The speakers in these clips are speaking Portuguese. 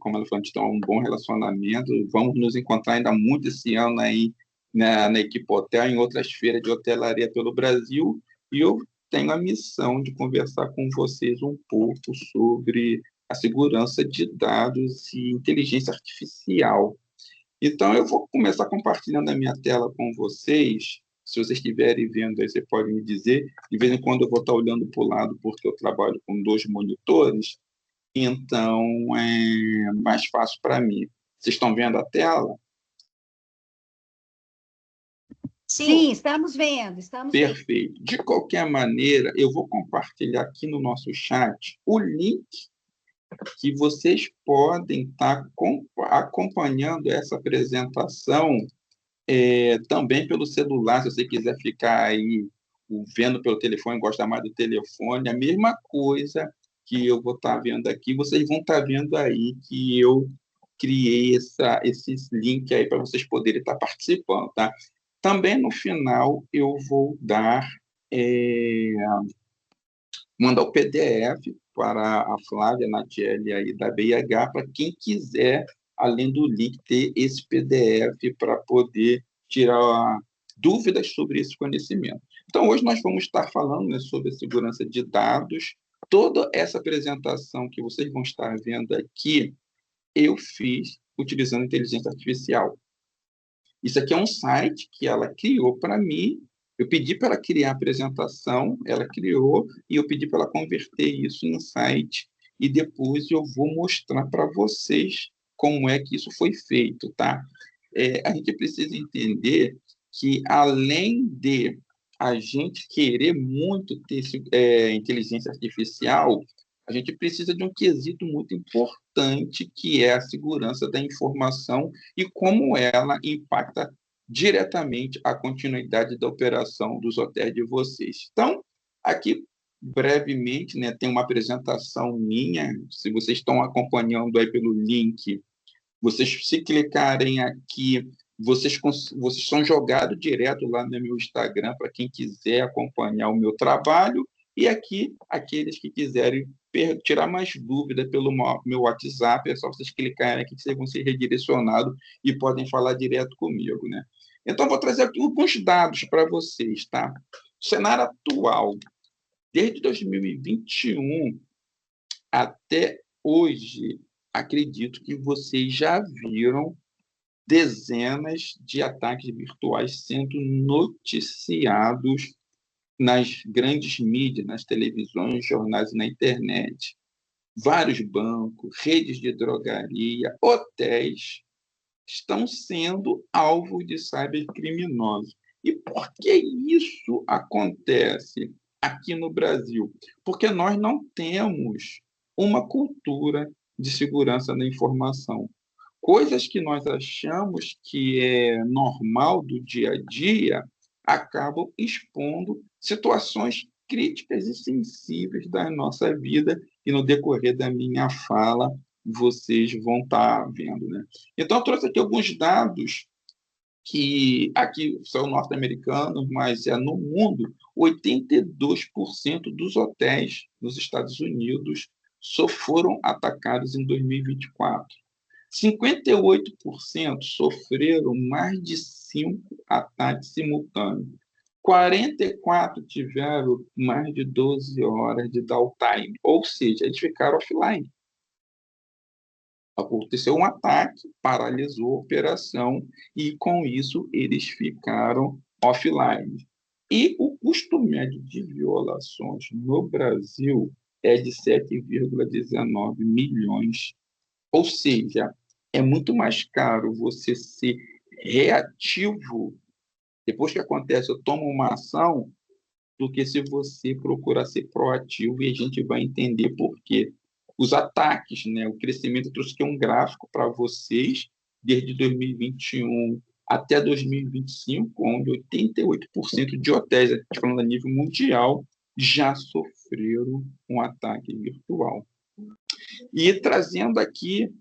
como ela falou, a gente tem um bom relacionamento. Vamos nos encontrar ainda muito esse ano aí na Equipe Hotel, em outras feiras de hotelaria pelo Brasil. E eu tenho a missão de conversar com vocês um pouco sobre a segurança de dados e inteligência artificial. Então, eu vou começar compartilhando a minha tela com vocês. Se vocês estiverem vendo aí, você pode me dizer. De vez em quando eu vou estar olhando para o lado, porque eu trabalho com dois monitores, então é mais fácil para mim. Vocês estão vendo a tela? Sim, estamos vendo, estamos vendo. Perfeito. De qualquer maneira, eu vou compartilhar aqui no nosso chat o link que vocês podem estar acompanhando essa apresentação também pelo celular, se você quiser ficar aí vendo pelo telefone, gosta mais do telefone, a mesma coisa que eu vou estar vendo aqui, vocês vão estar vendo aí que eu criei esses links aí para vocês poderem estar participando, tá? Também no final eu vou é, mandar o PDF para a Flávia Natiele aí da BIH, para quem quiser, além do link, ter esse PDF para poder tirar dúvidas sobre esse conhecimento. Então, hoje nós vamos estar falando, né, sobre a segurança de dados. Toda essa apresentação que vocês vão estar vendo aqui, eu fiz utilizando inteligência artificial. Isso aqui é um site que ela criou para mim. Eu pedi para ela criar a apresentação, ela criou, e eu pedi para ela converter isso em site, e depois eu vou mostrar para vocês como é que isso foi feito, tá? A gente precisa entender que, além de a gente querer muito ter inteligência artificial, a gente precisa de um quesito muito importante, que é a segurança da informação e como ela impacta diretamente a continuidade da operação dos hotéis de vocês. Então, aqui, brevemente, né, tem uma apresentação minha, se vocês estão acompanhando aí pelo link, vocês, se clicarem aqui, vocês são jogados direto lá no meu Instagram para quem quiser acompanhar o meu trabalho, e aqui, aqueles que quiserem tirar mais dúvida pelo meu WhatsApp, é só vocês clicarem aqui que vocês vão ser redirecionados e podem falar direto comigo, né? Então, vou trazer aqui alguns dados para vocês, tá? O cenário atual, desde 2021 até hoje, acredito que vocês já viram dezenas de ataques virtuais sendo noticiados nas grandes mídias, nas televisões, jornais e na internet. Vários bancos, redes de drogaria, hotéis estão sendo alvo de cybercriminosos. E por que isso acontece aqui no Brasil? Porque nós não temos uma cultura de segurança da informação. Coisas que nós achamos que é normal do dia a dia acabam expondo situações críticas e sensíveis da nossa vida, e no decorrer da minha fala vocês vão estar vendo, né? Então, eu trouxe aqui alguns dados que aqui são norte-americanos, mas no mundo, 82% dos hotéis nos Estados Unidos só foram atacados em 2024. 58% sofreram mais de 5 ataques simultâneos. 44 tiveram mais de 12 horas de downtime, ou seja, eles ficaram offline. Aconteceu um ataque, paralisou a operação e, com isso, eles ficaram offline. E o custo médio de violações no Brasil é de 7,19 milhões. Ou seja, é muito mais caro você ser reativo, depois que acontece, eu tomo uma ação, do que se você procurar ser proativo, e a gente vai entender por quê. Os ataques, né, o crescimento, eu trouxe aqui um gráfico para vocês, desde 2021 até 2025, onde 88% de hotéis, a gente falando a nível mundial, já sofreram um ataque virtual. E trazendo aqui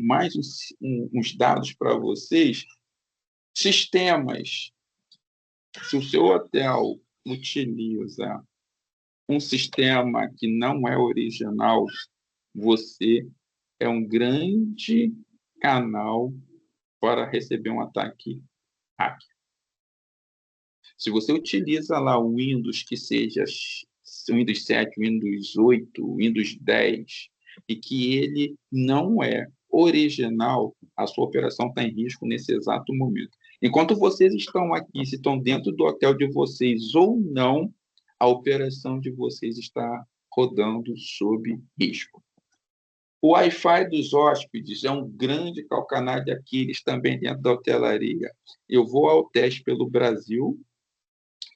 mais uns dados para vocês, sistemas. Se o seu hotel utiliza um sistema que não é original, você é um grande canal para receber um ataque hacker. Se você utiliza lá o Windows, que seja Windows 7, Windows 8, Windows 10, e que ele não é original, a sua operação está em risco nesse exato momento. Enquanto vocês estão aqui, se estão dentro do hotel de vocês ou não, a operação de vocês está rodando sob risco. O Wi-Fi dos hóspedes é um grande calcanhar de Aquiles também dentro da hotelaria. Eu vou ao teste pelo Brasil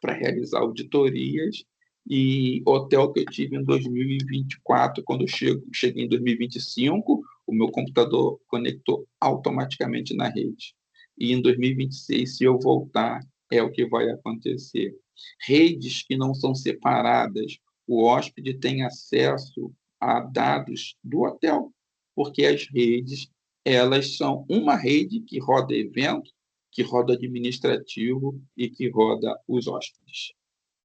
para realizar auditorias e hotel que eu tive em 2024, quando eu cheguei em 2025, o meu computador conectou automaticamente na rede. E em 2026, se eu voltar, é o que vai acontecer. Redes que não são separadas, o hóspede tem acesso a dados do hotel, porque as redes, elas são uma rede que roda evento, que roda administrativo e que roda os hóspedes.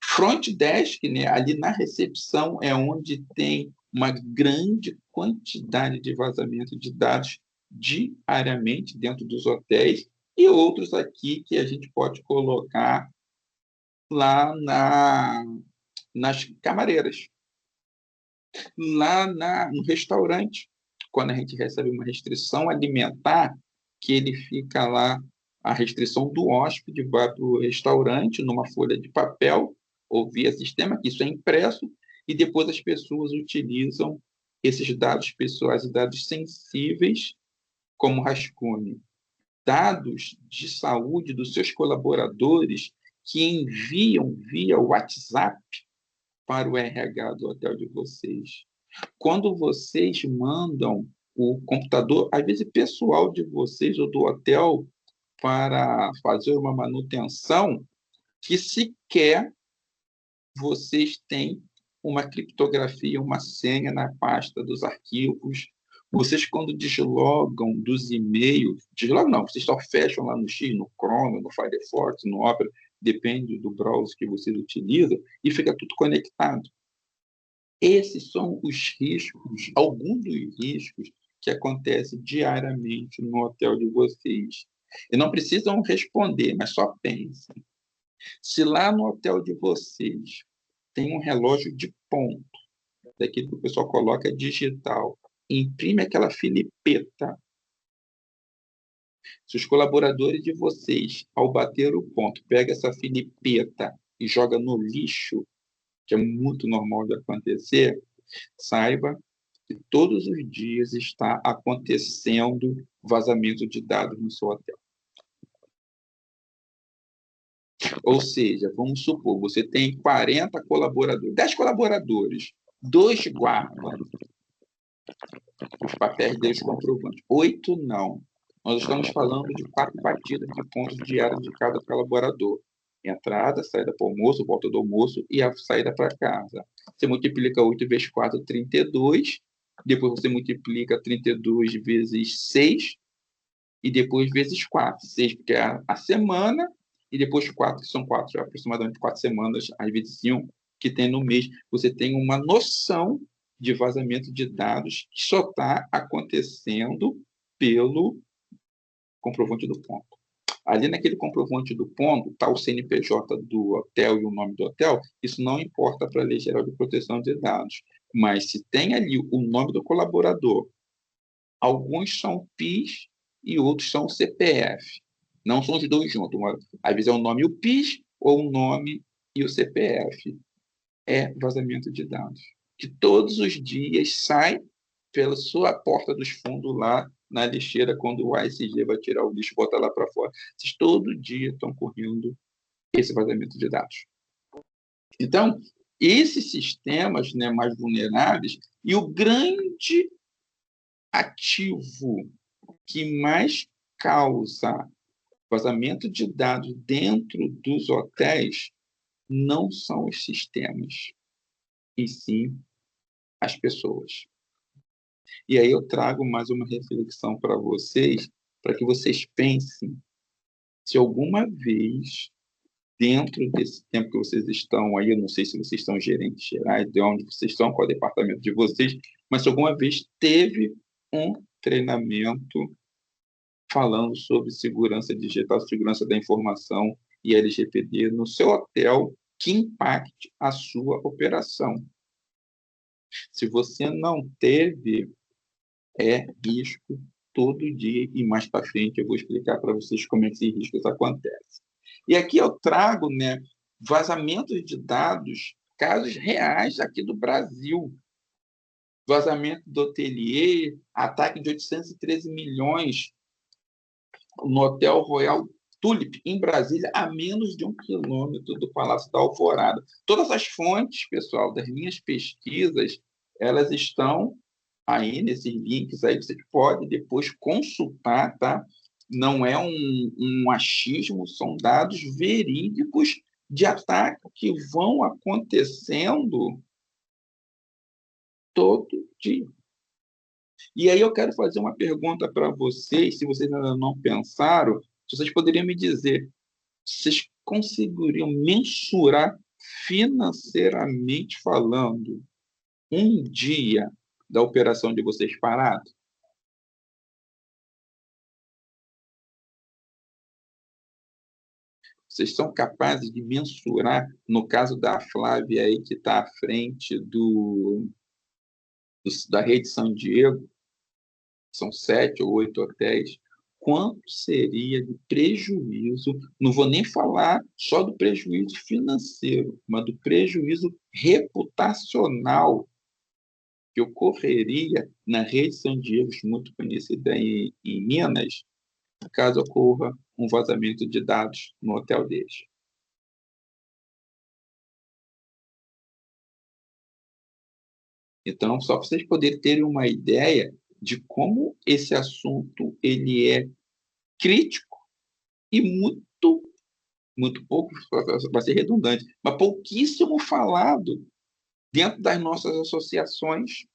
Front desk, né, ali na recepção, é onde tem uma grande quantidade de vazamento de dados diariamente dentro dos hotéis e outros aqui que a gente pode colocar lá nas camareiras, lá no restaurante, quando a gente recebe uma restrição alimentar, que ele fica lá, a restrição do hóspede vai para o restaurante numa folha de papel ou via sistema, que isso é impresso, e depois as pessoas utilizam esses dados pessoais e dados sensíveis como rascunho. Dados de saúde dos seus colaboradores que enviam via WhatsApp para o RH do hotel de vocês. Quando vocês mandam o computador, às vezes pessoal de vocês ou do hotel, para fazer uma manutenção, que sequer vocês têm uma criptografia, uma senha na pasta dos arquivos. Vocês, quando deslogam dos e-mails, deslogam não, vocês só fecham lá no X, no Chrome, no Firefox, no Opera, depende do browser que vocês utilizam, e fica tudo conectado. Esses são os riscos, alguns dos riscos que acontecem diariamente no hotel de vocês. E não precisam responder, mas só pensem. Se lá no hotel de vocês tem um relógio de ponto, daquele que o pessoal coloca digital, imprime aquela filipeta. Se os colaboradores de vocês, ao bater o ponto, pega essa filipeta e joga no lixo, que é muito normal de acontecer, saiba que todos os dias está acontecendo vazamento de dados no seu hotel. Ou seja, vamos supor, você tem 40 colaboradores, 10 colaboradores, 2 guardam os papéis deles comprovantes, 8 não. Nós estamos falando de 4 partidas de pontos diários de cada colaborador. Entrada, saída para o almoço, volta do almoço e a saída para casa. Você multiplica 8 vezes 4, 32. Depois você multiplica 32 vezes 6 e depois vezes 4. 6 porque é a semana e depois 4, que são 4, aproximadamente 4 semanas, às vezes 5, que tem no mês. Você tem uma noção de vazamento de dados que só está acontecendo pelo comprovante do ponto. Ali naquele comprovante do ponto está o CNPJ do hotel e o nome do hotel, isso não importa para a Lei Geral de Proteção de Dados. Mas se tem ali o nome do colaborador, alguns são PIS e outros são CPF. Não são os dois juntos. Às vezes é o nome e o PIS ou o nome e o CPF. É vazamento de dados. Que todos os dias sai pela sua porta dos fundos lá na lixeira, quando o ASG vai tirar o lixo e botar lá para fora. Vocês todo dia estão correndo esse vazamento de dados. Então, esses sistemas, né, mais vulneráveis, e o grande ativo que mais causa vazamento de dados dentro dos hotéis não são os sistemas, e sim as pessoas. E aí eu trago mais uma reflexão para vocês, para que vocês pensem se alguma vez, dentro desse tempo que vocês estão aí, eu não sei se vocês são gerentes gerais, de onde vocês estão, qual é o departamento de vocês, mas se alguma vez teve um treinamento falando sobre segurança digital, segurança da informação e LGPD no seu hotel que impacte a sua operação. Se você não teve, é risco todo dia, e mais para frente eu vou explicar para vocês como é que esses riscos acontecem. E aqui eu trago, né, vazamentos de dados, casos reais aqui do Brasil. Vazamento do Hotelier, ataque de 813 milhões no Hotel Royal Tulip, em Brasília, a menos de 1 quilômetro do Palácio da Alvorada. Todas as fontes, pessoal, das minhas pesquisas, elas estão aí nesses links, aí você pode depois consultar, tá? Não é um achismo, são dados verídicos de ataque que vão acontecendo todo dia. E aí eu quero fazer uma pergunta para vocês, se vocês ainda não pensaram, se vocês poderiam me dizer, vocês conseguiriam mensurar financeiramente falando um dia da operação de vocês parado? Vocês são capazes de mensurar, no caso da Flávia aí, que está à frente da Rede São Diego, são 7 ou 8 hotéis, quanto seria de prejuízo, não vou nem falar só do prejuízo financeiro, mas do prejuízo reputacional que ocorreria na Rede São Diego, muito conhecida em Minas, caso ocorra um vazamento de dados no hotel deles. Então, só para vocês poderem ter uma ideia de como esse assunto ele é crítico e muito pouco, vai ser redundante, mas pouquíssimo falado dentro das nossas associações.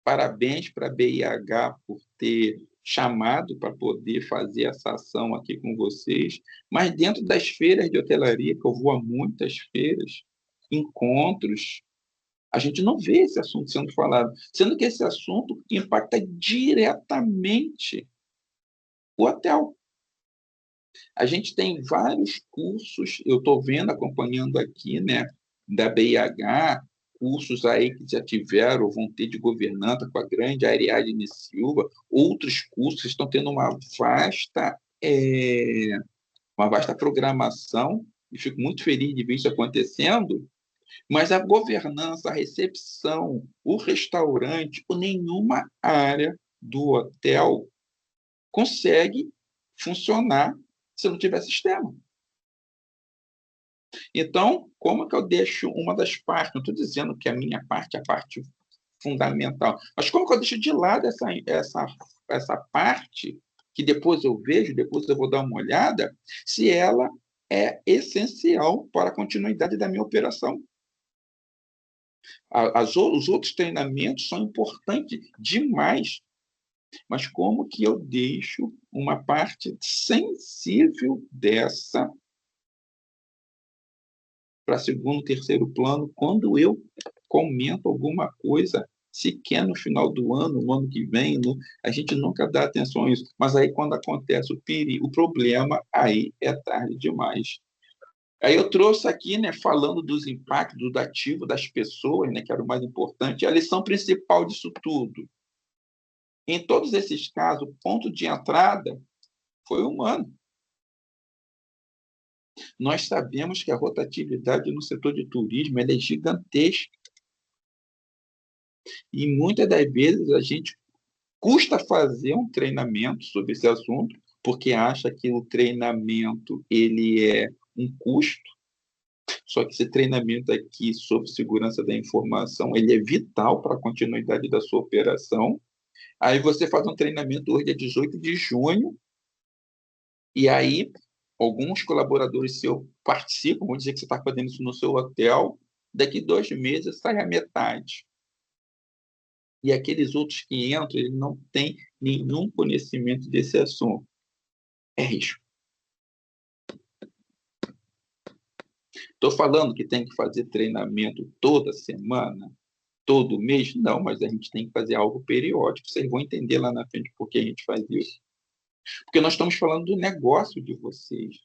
Parabéns para a BIH por ter chamado para poder fazer essa ação aqui com vocês, mas dentro das feiras de hotelaria, que eu vou a muitas feiras, encontros, a gente não vê esse assunto sendo falado, sendo que esse assunto impacta diretamente o hotel. A gente tem vários cursos, eu estou vendo, acompanhando aqui, né, da BIH, cursos aí que já tiveram ou vão ter de governança com a grande Ariadne Silva, outros cursos estão tendo uma vasta programação, e fico muito feliz de ver isso acontecendo, mas a governança, a recepção, o restaurante, ou nenhuma área do hotel consegue funcionar se não tiver sistema. Então, como que eu deixo uma das partes, não estou dizendo que a minha parte é a parte fundamental, mas como que eu deixo de lado essa parte, que depois eu vejo, depois eu vou dar uma olhada, se ela é essencial para a continuidade da minha operação. Os outros treinamentos são importantes demais, mas como que eu deixo uma parte sensível dessa para segundo, terceiro plano, quando eu comento alguma coisa, sequer no final do ano, no ano que vem, a gente nunca dá atenção a isso. Mas aí, quando acontece o problema, aí é tarde demais. Aí eu trouxe aqui, né, falando dos impactos do ativo das pessoas, né, que era o mais importante, a lição principal disso tudo. Em todos esses casos, o ponto de entrada foi humano. Nós sabemos que a rotatividade no setor de turismo é gigantesca. E muitas das vezes a gente custa fazer um treinamento sobre esse assunto, porque acha que o treinamento ele é um custo. Só que esse treinamento aqui sobre segurança da informação, ele é vital para a continuidade da sua operação. Aí você faz um treinamento hoje, é 18 de junho, e aí alguns colaboradores seus participam, vamos dizer que você está fazendo isso no seu hotel, daqui 2 meses sai a metade. E aqueles outros que entram, eles não têm nenhum conhecimento desse assunto. É risco. Estou falando que tem que fazer treinamento toda semana? todo mês? Não, mas a gente tem que fazer algo periódico. Vocês vão entender lá na frente por que a gente faz isso. Porque nós estamos falando do negócio de vocês.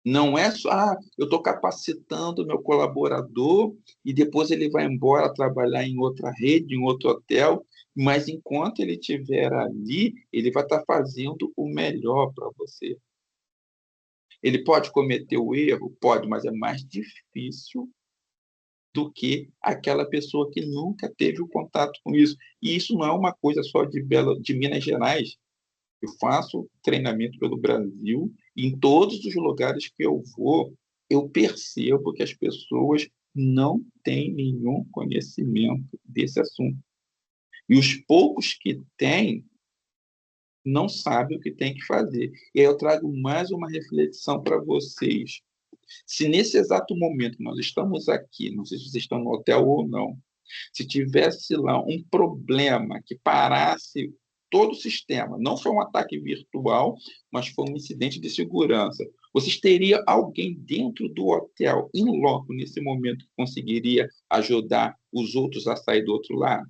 Não é só, eu estou capacitando o meu colaborador e depois ele vai embora trabalhar em outra rede, em outro hotel, mas enquanto ele estiver ali, ele vai estar fazendo o melhor para você. Ele pode cometer o erro? Pode, mas é mais difícil do que aquela pessoa que nunca teve o contato com isso. E isso não é uma coisa só de Minas Gerais. Eu faço treinamento pelo Brasil e em todos os lugares que eu vou, eu percebo que as pessoas não têm nenhum conhecimento desse assunto. E os poucos que têm não sabem o que tem que fazer. E aí eu trago mais uma reflexão para vocês. Se nesse exato momento nós estamos aqui, não sei se vocês estão no hotel ou não, se tivesse lá um problema que parasse todo o sistema, não foi um ataque virtual, mas foi um incidente de segurança, vocês teriam alguém dentro do hotel, em loco, nesse momento, que conseguiria ajudar os outros a sair do outro lado?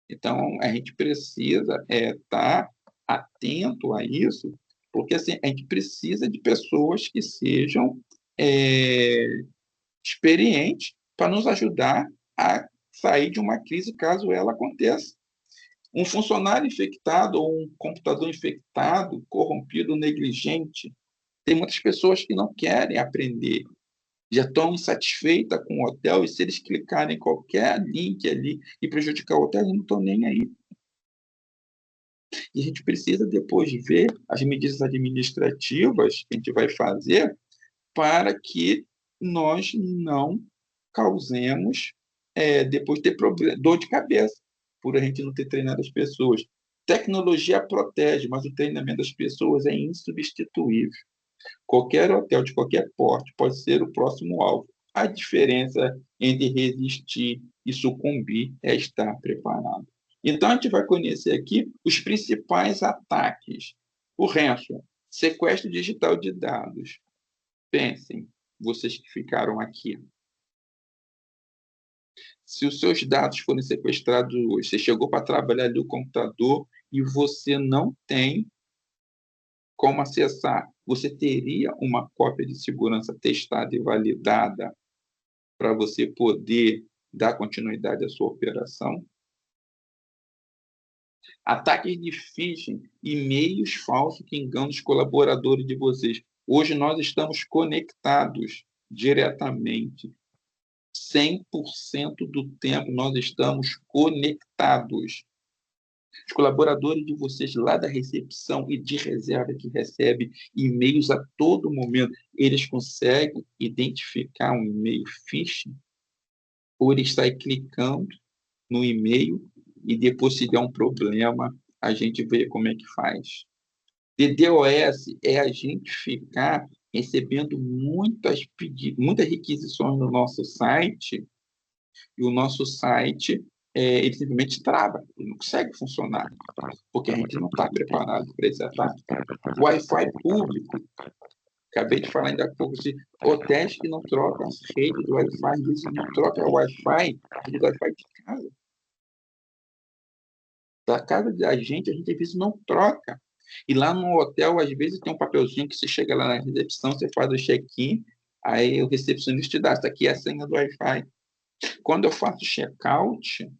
Então, a gente precisa estar atento a isso, porque assim, a gente precisa de pessoas que sejam é, experientes para nos ajudar a sair de uma crise caso ela aconteça. Um funcionário infectado ou um computador infectado, corrompido, negligente, tem muitas pessoas que não querem aprender, já estão insatisfeitas com o hotel e se eles clicarem em qualquer link ali e prejudicar o hotel, eles não estão nem aí. E a gente precisa depois ver as medidas administrativas que a gente vai fazer para que nós não causemos, depois ter dor de cabeça, por a gente não ter treinado as pessoas. Tecnologia protege, mas o treinamento das pessoas é insubstituível. Qualquer hotel de qualquer porte pode ser o próximo alvo. A diferença entre resistir e sucumbir é estar preparado. Então, a gente vai conhecer aqui os principais ataques. O ransom, sequestro digital de dados. Pensem, vocês que ficaram aqui. Se os seus dados forem sequestrados hoje, você chegou para trabalhar ali o computador e você não tem como acessar, você teria uma cópia de segurança testada e validada para você poder dar continuidade à sua operação? Ataques de phishing, e-mails falsos que enganam os colaboradores de vocês. Hoje nós estamos conectados diretamente. 100% do tempo nós estamos conectados. Os colaboradores de vocês lá da recepção e de reserva que recebem e-mails a todo momento, eles conseguem identificar um e-mail phishing? Ou ele está clicando no e-mail e depois, se der um problema, a gente vê como é que faz? DDoS é a gente ficar recebendo muitas requisições no nosso site e o nosso site ele simplesmente trava, ele não consegue funcionar, porque a gente não está preparado para esse ataque. Wi-Fi público, acabei de falar ainda há pouco, se hotéis que não trocam as redes do Wi-Fi, às vezes não troca o Wi-Fi, a rede do Wi-Fi de casa. Da casa da gente, a gente às vezes não troca. E lá no hotel, às vezes tem um papelzinho que você chega lá na recepção, você faz o check-in, aí o recepcionista te dá, essa aqui é a senha do Wi-Fi. Quando eu faço check-out,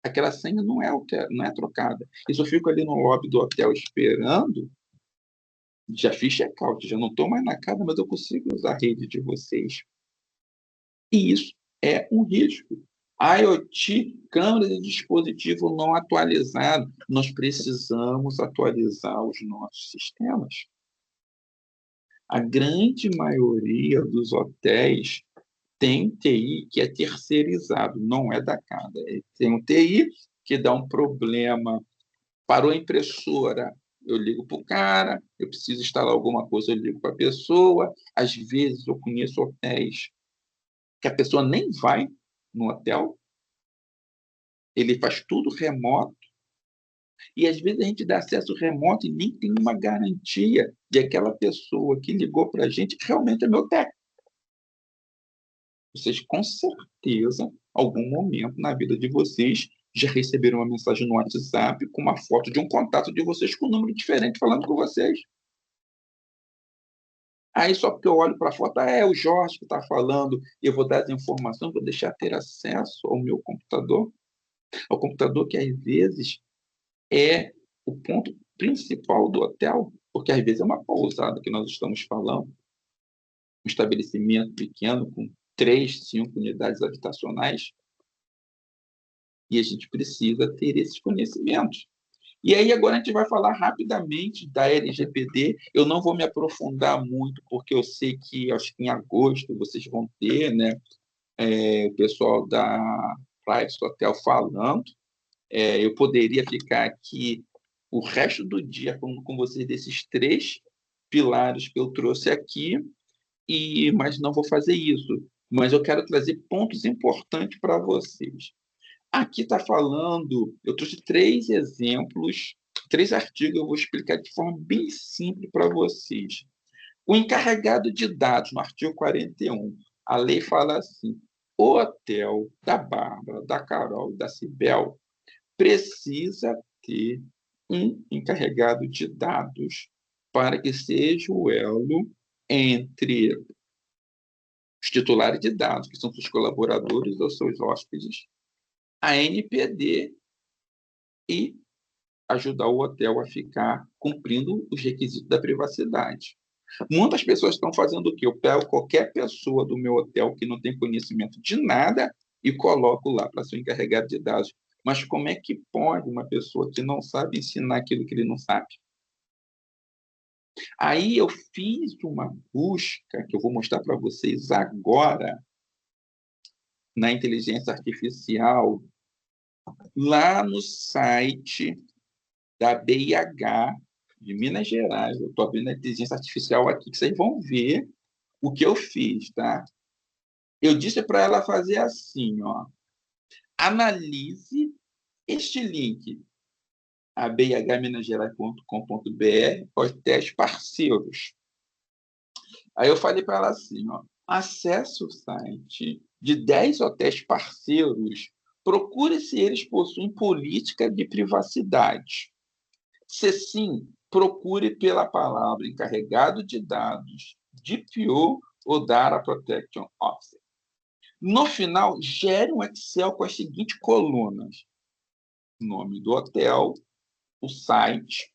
aquela senha não é trocada. E se eu fico ali no lobby do hotel esperando, já fiz check-out, já não estou mais na casa, mas eu consigo usar a rede de vocês. E isso é um risco. IoT, câmera de dispositivo não atualizado. Nós precisamos atualizar os nossos sistemas. A grande maioria dos hotéis tem TI que é terceirizado, não é da casa. Tem um TI que dá um problema, parou a impressora, eu ligo para o cara, eu preciso instalar alguma coisa, eu ligo para a pessoa. Às vezes eu conheço hotéis que a pessoa nem vai no hotel, ele faz tudo remoto, E, às vezes, a gente dá acesso remoto e nem tem uma garantia de aquela pessoa que ligou para a gente realmente é meu técnico. Vocês, com certeza, algum momento na vida de vocês, já receberam uma mensagem no WhatsApp com uma foto de um contato de vocês com um número diferente falando com vocês. Aí, só porque eu olho para a foto, é o Jorge que está falando, eu vou dar as informações, vou deixar ter acesso ao meu computador, ao computador que, às vezes, é o ponto principal do hotel, porque, às vezes, é uma pousada que nós estamos falando, um estabelecimento pequeno com 3, 5 unidades habitacionais, e a gente precisa ter esses conhecimentos. E aí, agora a gente vai falar rapidamente da LGPD. Eu não vou me aprofundar muito, porque eu sei que, acho que em agosto vocês vão ter, né, o pessoal da Price Hotel falando. Eu poderia ficar aqui o resto do dia falando com vocês desses 3 pilares que eu trouxe aqui, mas não vou fazer isso. Mas eu quero trazer pontos importantes para vocês. Aqui está falando, eu trouxe 3 exemplos, 3 artigos, eu vou explicar de forma bem simples para vocês. O encarregado de dados, no artigo 41, a lei fala assim: o hotel da Bárbara, da Carol e da Cibel precisa ter um encarregado de dados para que seja o elo entre os titulares de dados, que são seus colaboradores ou seus hóspedes, a NPD e ajudar o hotel a ficar cumprindo os requisitos da privacidade. Muitas pessoas estão fazendo o quê? Eu pego qualquer pessoa do meu hotel que não tem conhecimento de nada e coloco lá para ser encarregado de dados. Mas como é que pode uma pessoa que não sabe ensinar aquilo que ele não sabe? Aí eu fiz uma busca, que eu vou mostrar para vocês agora, na inteligência artificial, lá no site da BIH, de Minas Gerais. Eu estou abrindo a inteligência artificial aqui, que vocês vão ver o que eu fiz, tá? Eu disse para ela fazer assim, ó. Analise este link, a bihminasgerais.com.br, hotéis parceiros. Aí eu falei para ela assim, ó, acesse o site de 10 hotéis parceiros, procure se eles possuem política de privacidade. Se sim, procure pela palavra encarregado de dados, DPO ou Data Protection Officer. No final, gere um Excel com as seguintes colunas: nome do hotel, o site,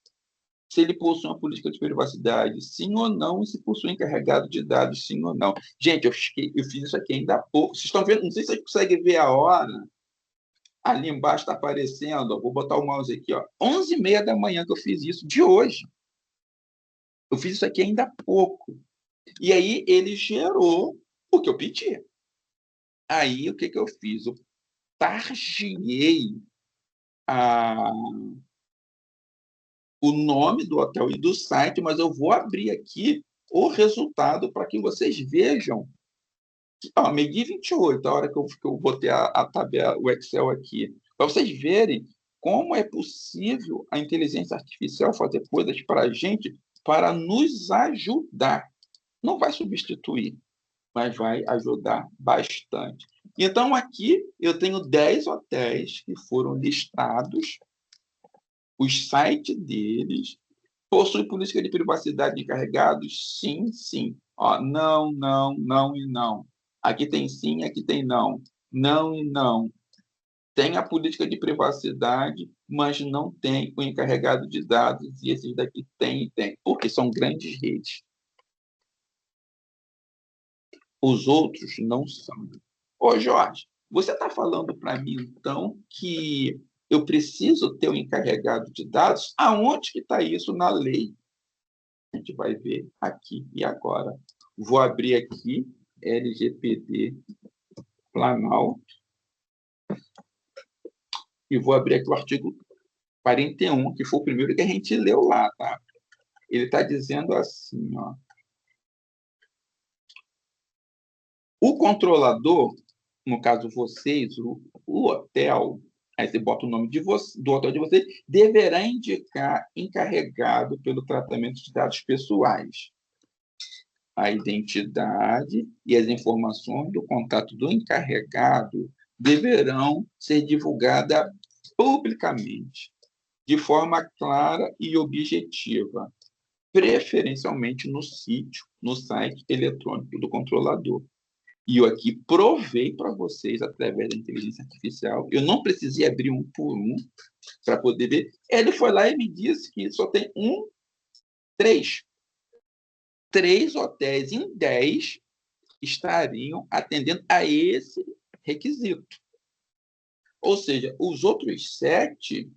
se ele possui uma política de privacidade, sim ou não, e se possui encarregado de dados, sim ou não. Gente, eu fiz isso aqui ainda há pouco. Vocês estão vendo? Não sei se vocês conseguem ver a hora. Ali embaixo está aparecendo, ó, vou botar o mouse aqui, ó, 11h30 da manhã que eu fiz isso, de hoje. Eu fiz isso aqui ainda há pouco. E aí ele gerou o que eu pedi. Aí o que eu fiz? Eu targiei o nome do hotel e do site, mas eu vou abrir aqui o resultado para que vocês vejam. Meio-dia 28, a hora que eu botei a tabela, o Excel aqui, para vocês verem como é possível a inteligência artificial fazer coisas para a gente para nos ajudar. Não vai substituir, mas vai ajudar bastante. Então, aqui eu tenho 10 hotéis que foram listados, os sites deles. Possui política de privacidade de encarregados? Sim, sim. Não, não, não e não. Aqui tem sim, aqui tem não. Não e não. Tem a política de privacidade, mas não tem o encarregado de dados, e esses daqui tem e tem, porque são grandes redes. Os outros não são. Ô, Jorge, você está falando para mim, então, que eu preciso ter um encarregado de dados? Aonde que está isso na lei? A gente vai ver aqui e agora. Vou abrir aqui LGPD Planalto e vou abrir aqui o artigo 41, que foi o primeiro que a gente leu lá, tá? Ele está dizendo assim, ó. O controlador, no caso vocês, o hotel, Aí você bota o nome do hotel de vocês, deverá indicar encarregado pelo tratamento de dados pessoais. A identidade e as informações do contato do encarregado deverão ser divulgadas publicamente, de forma clara e objetiva, preferencialmente no site eletrônico do controlador. E eu aqui provei para vocês, através da inteligência artificial, eu não precisei abrir um por um para poder ver. Ele foi lá e me disse que só tem três hotéis em 10 estariam atendendo a esse requisito. Ou seja, os outros 7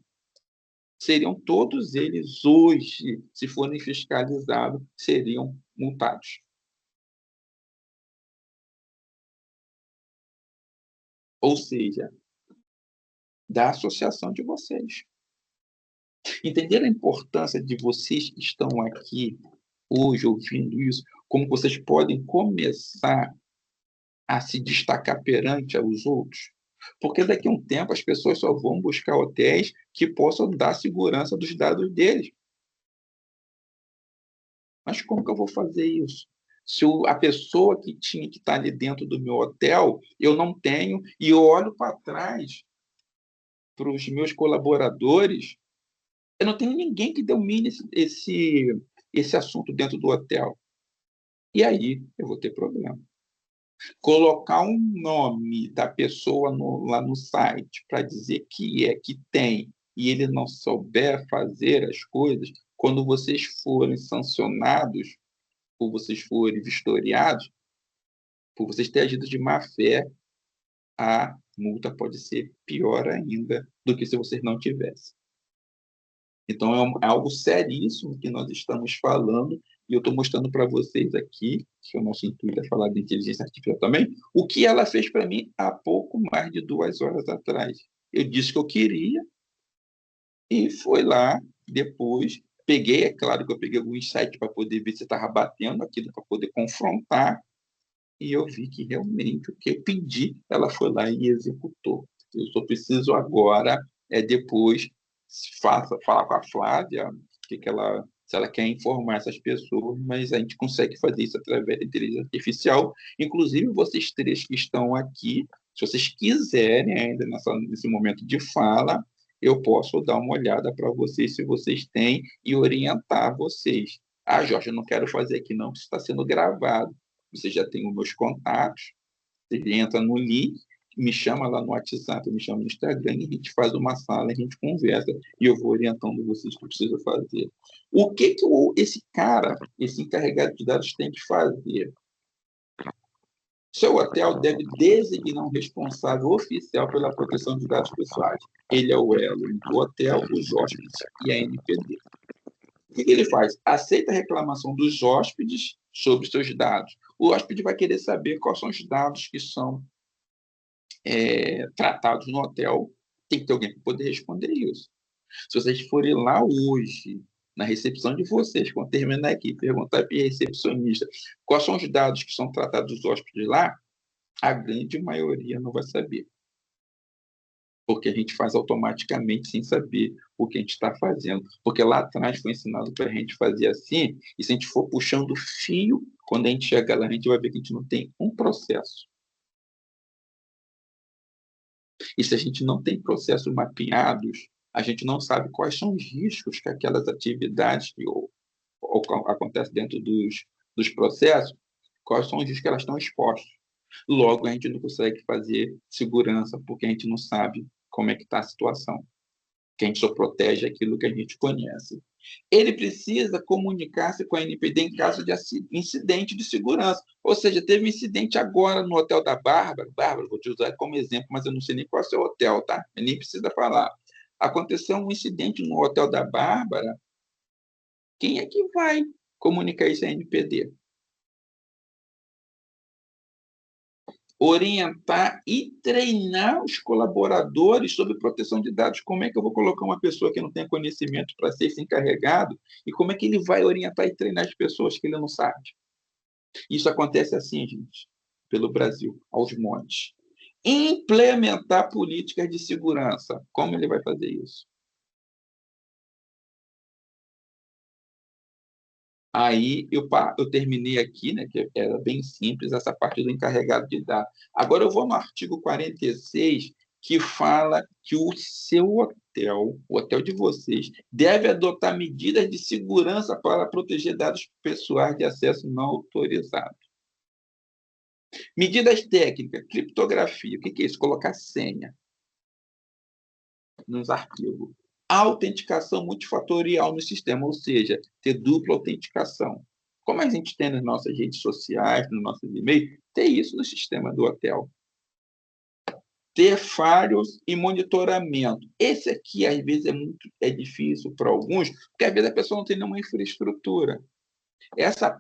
seriam todos eles hoje, se forem fiscalizados, seriam multados. Ou seja, da associação de vocês. Entenderam a importância de vocês que estão aqui hoje ouvindo isso? Como vocês podem começar a se destacar perante aos outros? Porque daqui a um tempo as pessoas só vão buscar hotéis que possam dar segurança dos dados deles. Mas como que eu vou fazer isso? Se a pessoa que tinha que estar ali dentro do meu hotel, eu não tenho, e eu olho para trás para os meus colaboradores, eu não tenho ninguém que domine esse assunto dentro do hotel. E aí eu vou ter problema. Colocar um nome da pessoa lá no site para dizer que tem, e ele não souber fazer as coisas, quando vocês forem sancionados, ou vocês forem vistoriados, por vocês terem agido de má fé, a multa pode ser pior ainda do que se vocês não tivessem. Então, é algo seríssimo que nós estamos falando, e eu estou mostrando para vocês aqui, que o nosso intuito é falar de inteligência artificial também, o que ela fez para mim há pouco mais de 2 horas atrás. Eu disse que eu queria, e foi lá, depois, peguei, é claro que eu peguei algum insight para poder ver se estava batendo aquilo, para poder confrontar, e eu vi que realmente o que eu pedi, ela foi lá e executou. Eu só preciso agora, depois, falar com a Flávia, se ela quer informar essas pessoas, mas a gente consegue fazer isso através da inteligência artificial. Inclusive, vocês 3 que estão aqui, se vocês quiserem ainda nesse momento de fala, eu posso dar uma olhada para vocês, se vocês têm, e orientar vocês. Ah, Jorge, eu não quero fazer aqui não, porque isso está sendo gravado. Você já tem os meus contatos, você entra no link, me chama lá no WhatsApp, me chama no Instagram, e a gente faz uma sala, a gente conversa, e eu vou orientando vocês o que precisa fazer. O que esse cara, esse encarregado de dados tem que fazer? Seu hotel deve designar um responsável oficial pela proteção de dados pessoais. Ele é o elo entre o hotel, os hóspedes e a NPD. O que ele faz? Aceita a reclamação dos hóspedes sobre seus dados. O hóspede vai querer saber quais são os dados que são tratados no hotel. Tem que ter alguém para poder responder isso. Se vocês forem lá hoje, na recepção de vocês, quando terminar aqui, perguntar para a recepcionista quais são os dados que são tratados dos hóspedes lá, a grande maioria não vai saber. Porque a gente faz automaticamente sem saber o que a gente está fazendo. Porque lá atrás foi ensinado para a gente fazer assim, e se a gente for puxando fio, quando a gente chegar lá, a gente vai ver que a gente não tem um processo. E se a gente não tem processos mapeados, a gente não sabe quais são os riscos que aquelas atividades que acontecem dentro dos processos, quais são os riscos que elas estão expostas. Logo, a gente não consegue fazer segurança, porque a gente não sabe como é que está a situação, que a gente só protege aquilo que a gente conhece. Ele precisa comunicar-se com a NPD em caso de incidente de segurança. Ou seja, teve um incidente agora no hotel da Bárbara. Bárbara, vou te usar como exemplo, mas eu não sei nem qual é o seu hotel, tá? Eu nem precisa falar. Aconteceu um incidente no hotel da Bárbara. Quem é que vai comunicar isso à NPD? Orientar e treinar os colaboradores sobre proteção de dados. Como é que eu vou colocar uma pessoa que não tem conhecimento para ser esse encarregado? E como é que ele vai orientar e treinar as pessoas que ele não sabe? Isso acontece assim, gente, pelo Brasil, aos montes. implementar políticas de segurança. Como ele vai fazer isso? Aí eu terminei aqui, né, que era bem simples, essa parte do encarregado de dados. Agora eu vou no artigo 46, que fala que o seu hotel, o hotel de vocês, deve adotar medidas de segurança para proteger dados pessoais de acesso não autorizado. Medidas técnicas, criptografia. O que é isso? Colocar senha nos arquivos. Autenticação multifatorial no sistema, ou seja, ter dupla autenticação. Como a gente tem nas nossas redes sociais, nos nossos e-mails, tem isso no sistema do hotel. Ter falhos e monitoramento. Esse aqui, às vezes, é difícil para alguns, porque às vezes a pessoa não tem nenhuma infraestrutura.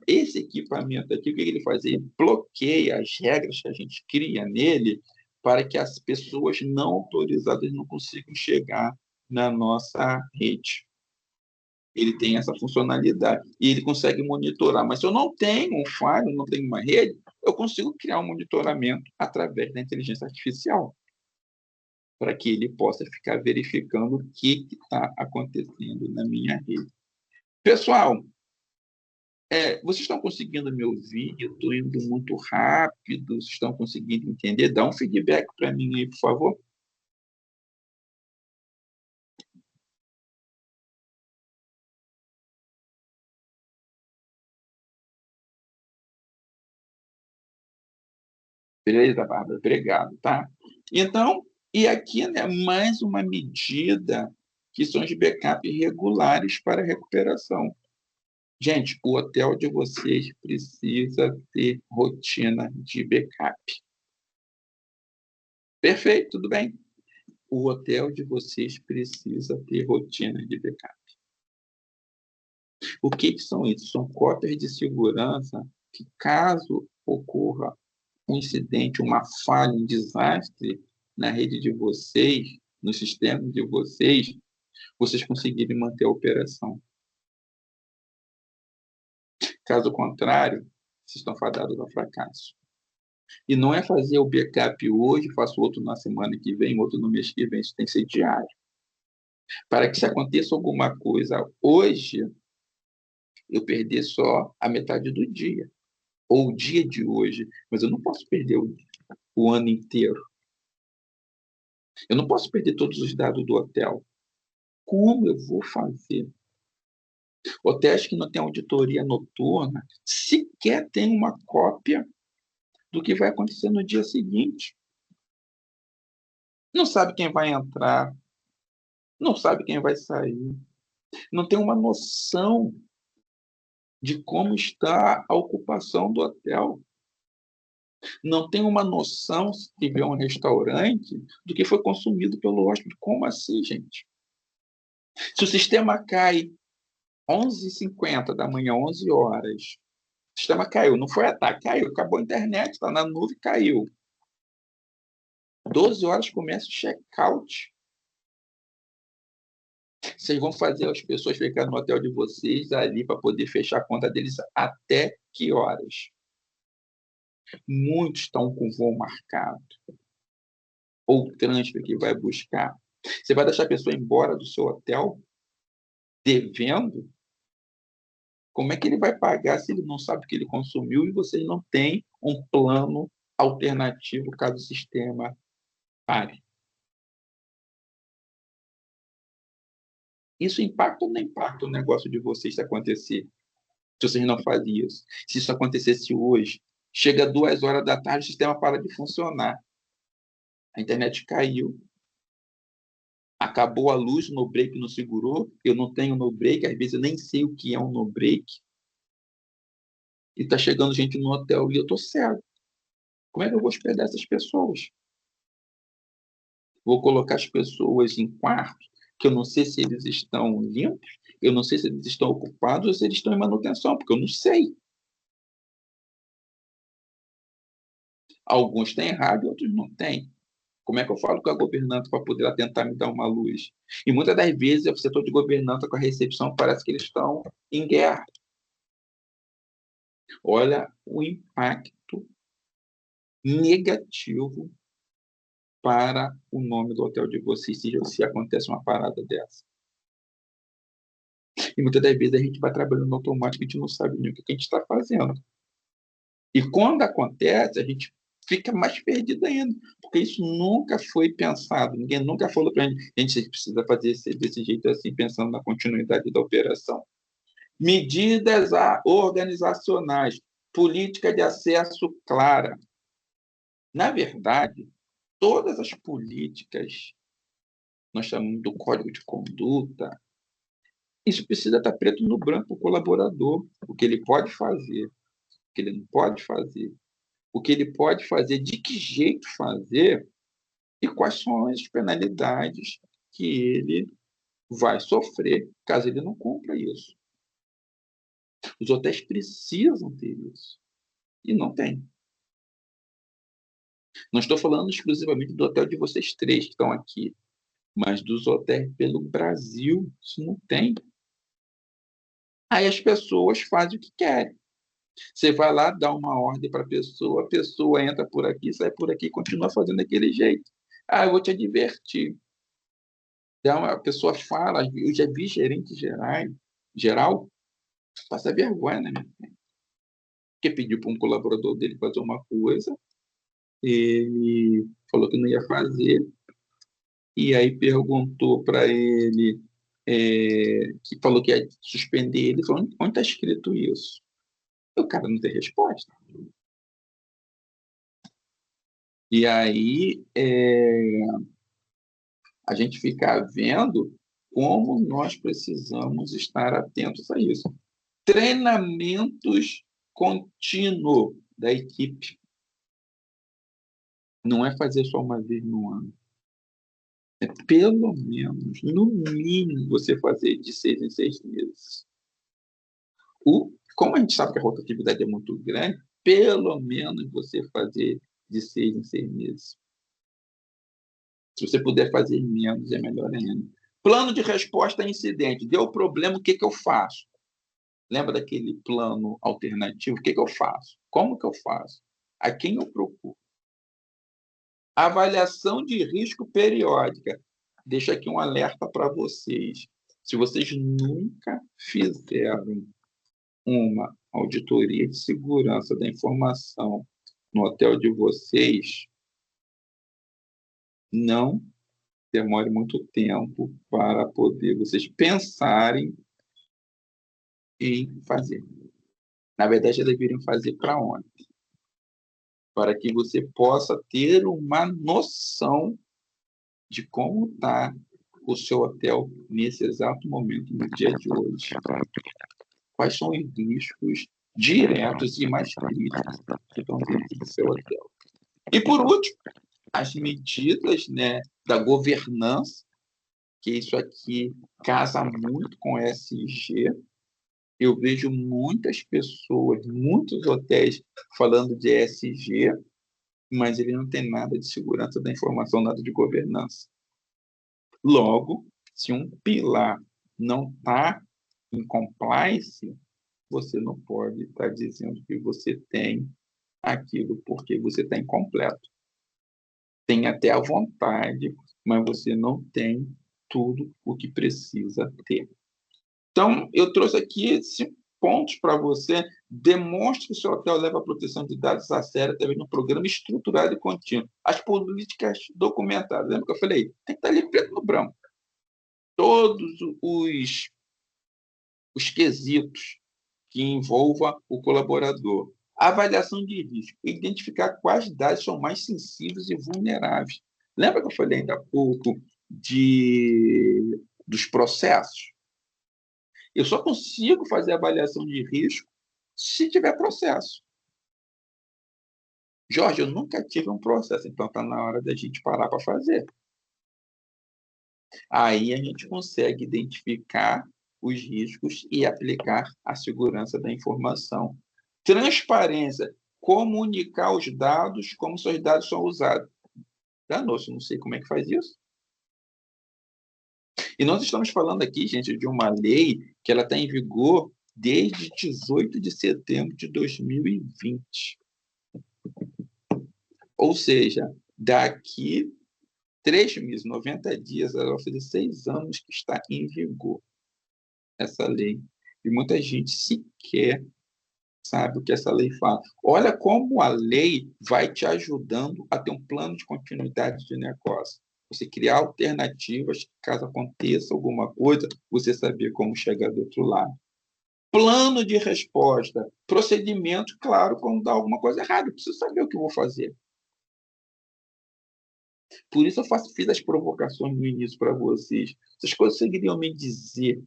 Esse equipamento aqui, o que ele faz? Ele bloqueia as regras que a gente cria nele para que as pessoas não autorizadas não consigam chegar na nossa rede. Ele tem essa funcionalidade e ele consegue monitorar. Mas se eu não tenho um firewall, não tenho uma rede, eu consigo criar um monitoramento através da inteligência artificial para que ele possa ficar verificando o que está acontecendo na minha rede. Pessoal, vocês estão conseguindo me ouvir? Eu estou indo muito rápido. Vocês estão conseguindo entender? Dá um feedback para mim aí, por favor. Beleza, Bárbara? Obrigado, tá? Então, e aqui, né, mais uma medida que são os backups regulares para recuperação. Gente, o hotel de vocês precisa ter rotina de backup. Perfeito, tudo bem. O hotel de vocês precisa ter rotina de backup. O que são isso? São cópias de segurança que, caso ocorra um incidente, uma falha, um desastre na rede de vocês, no sistema de vocês conseguirem manter a operação. Caso contrário, vocês estão fadados ao fracasso. E não é fazer o backup hoje, faço outro na semana que vem, outro no mês que vem, isso tem que ser diário. Para que se aconteça alguma coisa hoje, eu perder só a metade do dia, ou o dia de hoje, mas eu não posso perder o ano inteiro. Eu não posso perder todos os dados do hotel. Como eu vou fazer? Hotéis que não têm auditoria noturna sequer tem uma cópia do que vai acontecer no dia seguinte. Não sabe quem vai entrar, não sabe quem vai sair, não tem uma noção de como está a ocupação do hotel. Não tem uma noção, se tiver um restaurante, do que foi consumido pelo hóspede. Como assim, gente? Se o sistema cai 11h50 da manhã, 11 horas, o sistema caiu, não foi ataque, caiu, acabou a internet, está na nuvem, caiu. 12 horas começa o check-out. Vocês vão fazer as pessoas ficarem no hotel de vocês ali para poder fechar a conta deles até que horas? Muitos estão com voo marcado. Ou transfer que vai buscar. Você vai deixar a pessoa embora do seu hotel devendo? Como é que ele vai pagar se ele não sabe o que ele consumiu e vocês não têm um plano alternativo caso o sistema pare? Isso impacta ou não impacta o negócio de vocês se acontecer? Se vocês não fazem isso. Se isso acontecesse hoje, chega 2 horas da tarde, o sistema para de funcionar. A internet caiu. Acabou a luz, o no-break não segurou. Eu não tenho no-break, às vezes eu nem sei o que é um no-break. E está chegando gente no hotel e eu estou cego. Como é que eu vou hospedar essas pessoas? Vou colocar as pessoas em quartos que eu não sei se eles estão limpos, eu não sei se eles estão ocupados ou se eles estão em manutenção, porque eu não sei. Alguns têm rádio, outros não têm. Como é que eu falo com a governanta para poder ela tentar me dar uma luz? E muitas das vezes o setor de governanta com a recepção parece que eles estão em guerra. Olha o impacto negativo para o nome do hotel de vocês, se acontece uma parada dessa. E muitas das vezes a gente vai trabalhando no automático, a gente não sabe nem o que a gente está fazendo. E quando acontece, a gente fica mais perdido ainda, porque isso nunca foi pensado, ninguém nunca falou para a gente precisa fazer desse jeito assim, pensando na continuidade da operação. Medidas organizacionais, política de acesso clara. Na verdade, todas as políticas, nós chamamos do código de conduta, isso precisa estar preto no branco para o colaborador, o que ele pode fazer, o que ele não pode fazer, o que ele pode fazer, de que jeito fazer e quais são as penalidades que ele vai sofrer caso ele não cumpra isso. Os hotéis precisam ter isso e não tem. Não estou falando exclusivamente do hotel de vocês três que estão aqui, mas dos hotéis pelo Brasil, isso não tem. Aí as pessoas fazem o que querem. Você vai lá, dá uma ordem para a pessoa entra por aqui, sai por aqui, continua fazendo daquele jeito. Ah, eu vou te advertir. A pessoa fala, eu já vi gerente geral, passa vergonha, né? Porque pediu para um colaborador dele fazer uma coisa, ele falou que não ia fazer, e aí perguntou para ele, que falou que ia suspender ele, falou, onde está escrito isso? O cara não tem resposta. E aí a gente fica vendo como nós precisamos estar atentos a isso. Treinamentos contínuos da equipe. Não é fazer só uma vez no ano. É pelo menos, no mínimo, você fazer de 6 em 6 meses. Como a gente sabe que a rotatividade é muito grande, pelo menos você fazer de 6 em 6 meses. Se você puder fazer menos, é melhor ainda. Plano de resposta a incidente. Deu problema, o que eu faço? Lembra daquele plano alternativo? O que eu faço? Como que eu faço? A quem eu procuro? Avaliação de risco periódica. Deixo aqui um alerta para vocês. Se vocês nunca fizeram uma auditoria de segurança da informação no hotel de vocês, não demore muito tempo para poder vocês pensarem em fazer. Na verdade, já deveriam fazer para ontem, para que você possa ter uma noção de como está o seu hotel nesse exato momento, no dia de hoje. Quais são os riscos diretos e mais críticos que estão dentro do seu hotel. E, por último, as medidas, né, da governança, que isso aqui casa muito com ESG. Eu vejo muitas pessoas, muitos hotéis falando de ESG, mas ele não tem nada de segurança da informação, nada de governança. Logo, se um pilar não está em compliance, você não pode estar dizendo que você tem aquilo porque você está incompleto. Tem até a vontade, mas você não tem tudo o que precisa ter. Então, eu trouxe aqui 5 pontos para você. Demonstre que o seu hotel leva a proteção de dados a sério através de um programa estruturado e contínuo. As políticas documentadas. Lembra que eu falei? Tem que estar ali preto no branco. Todos os quesitos que envolva o colaborador. Avaliação de risco. Identificar quais dados são mais sensíveis e vulneráveis. Lembra que eu falei ainda há pouco dos processos? Eu só consigo fazer avaliação de risco se tiver processo. Jorge, eu nunca tive um processo, então está na hora da gente parar para fazer. Aí a gente consegue identificar os riscos e aplicar a segurança da informação. Transparência, comunicar os dados, como seus dados são usados. Danou-se, não sei como é que faz isso. E nós estamos falando aqui, gente, de uma lei que ela está em vigor desde 18 de setembro de 2020. Ou seja, daqui 3 meses, 90 dias, ela vai fazer 6 anos que está em vigor essa lei. E muita gente sequer sabe o que essa lei fala. Olha como a lei vai te ajudando a ter um plano de continuidade de negócio. Você criar alternativas, caso aconteça alguma coisa, você saber como chegar do outro lado. Plano de resposta, procedimento, claro, quando dá alguma coisa errada, eu preciso saber o que eu vou fazer. Por isso eu fiz as provocações no início para vocês. Essas coisas conseguiriam me dizer,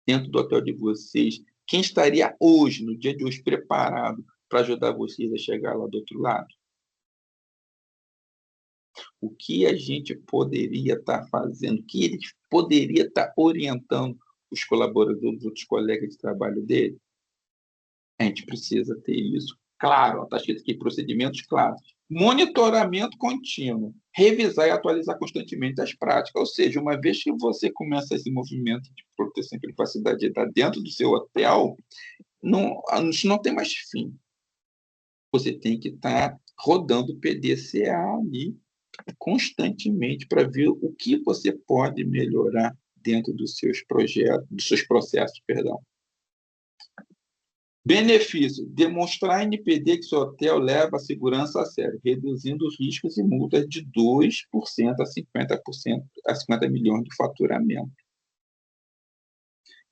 dentro do hotel de vocês, quem estaria hoje, no dia de hoje, preparado para ajudar vocês a chegar lá do outro lado? O que a gente poderia estar fazendo? O que ele poderia estar orientando os colaboradores, os outros colegas de trabalho dele? A gente precisa ter isso claro, está escrito aqui, procedimentos claros. Monitoramento contínuo, revisar e atualizar constantemente as práticas. Ou seja, uma vez que você começa esse movimento de proteção e privacidade dentro do seu hotel, isso não tem mais fim. Você tem que estar rodando o PDCA ali constantemente para ver o que você pode melhorar dentro dos seus projetos, dos seus processos, perdão. Benefício: demonstrar a NPD que seu hotel leva a segurança a sério, reduzindo riscos e multas de 2% a 50%, a 50 milhões de faturamento.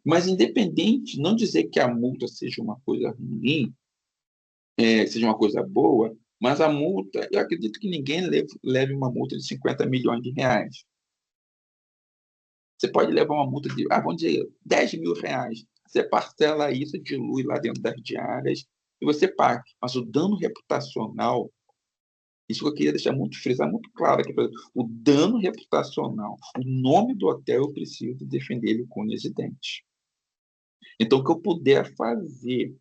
Mas, independente, não dizer que a multa seja uma coisa ruim, seja uma coisa boa, mas a multa, eu acredito que ninguém leve uma multa de 50 milhões de reais. Você pode levar uma multa de, vamos dizer, 10 mil reais. Você parcela isso, dilui lá dentro das diárias e você paga. Mas o dano reputacional, isso que eu queria deixar muito frisar, muito claro aqui, o dano reputacional, o nome do hotel, eu preciso defender ele com unhas e dentes. Então, o que eu puder fazer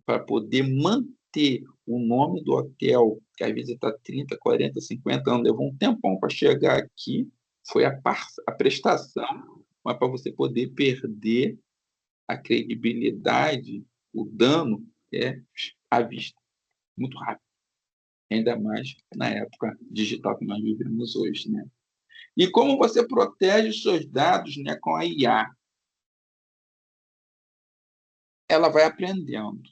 para poder manter o nome do hotel, que às vezes está 30, 40, 50 anos, levou um tempão para chegar aqui, foi a prestação, mas para você poder perder a credibilidade, o dano é à vista, muito rápido. Ainda mais na época digital que nós vivemos hoje, né? E como você protege os seus dados, né, com a IA? Ela vai aprendendo.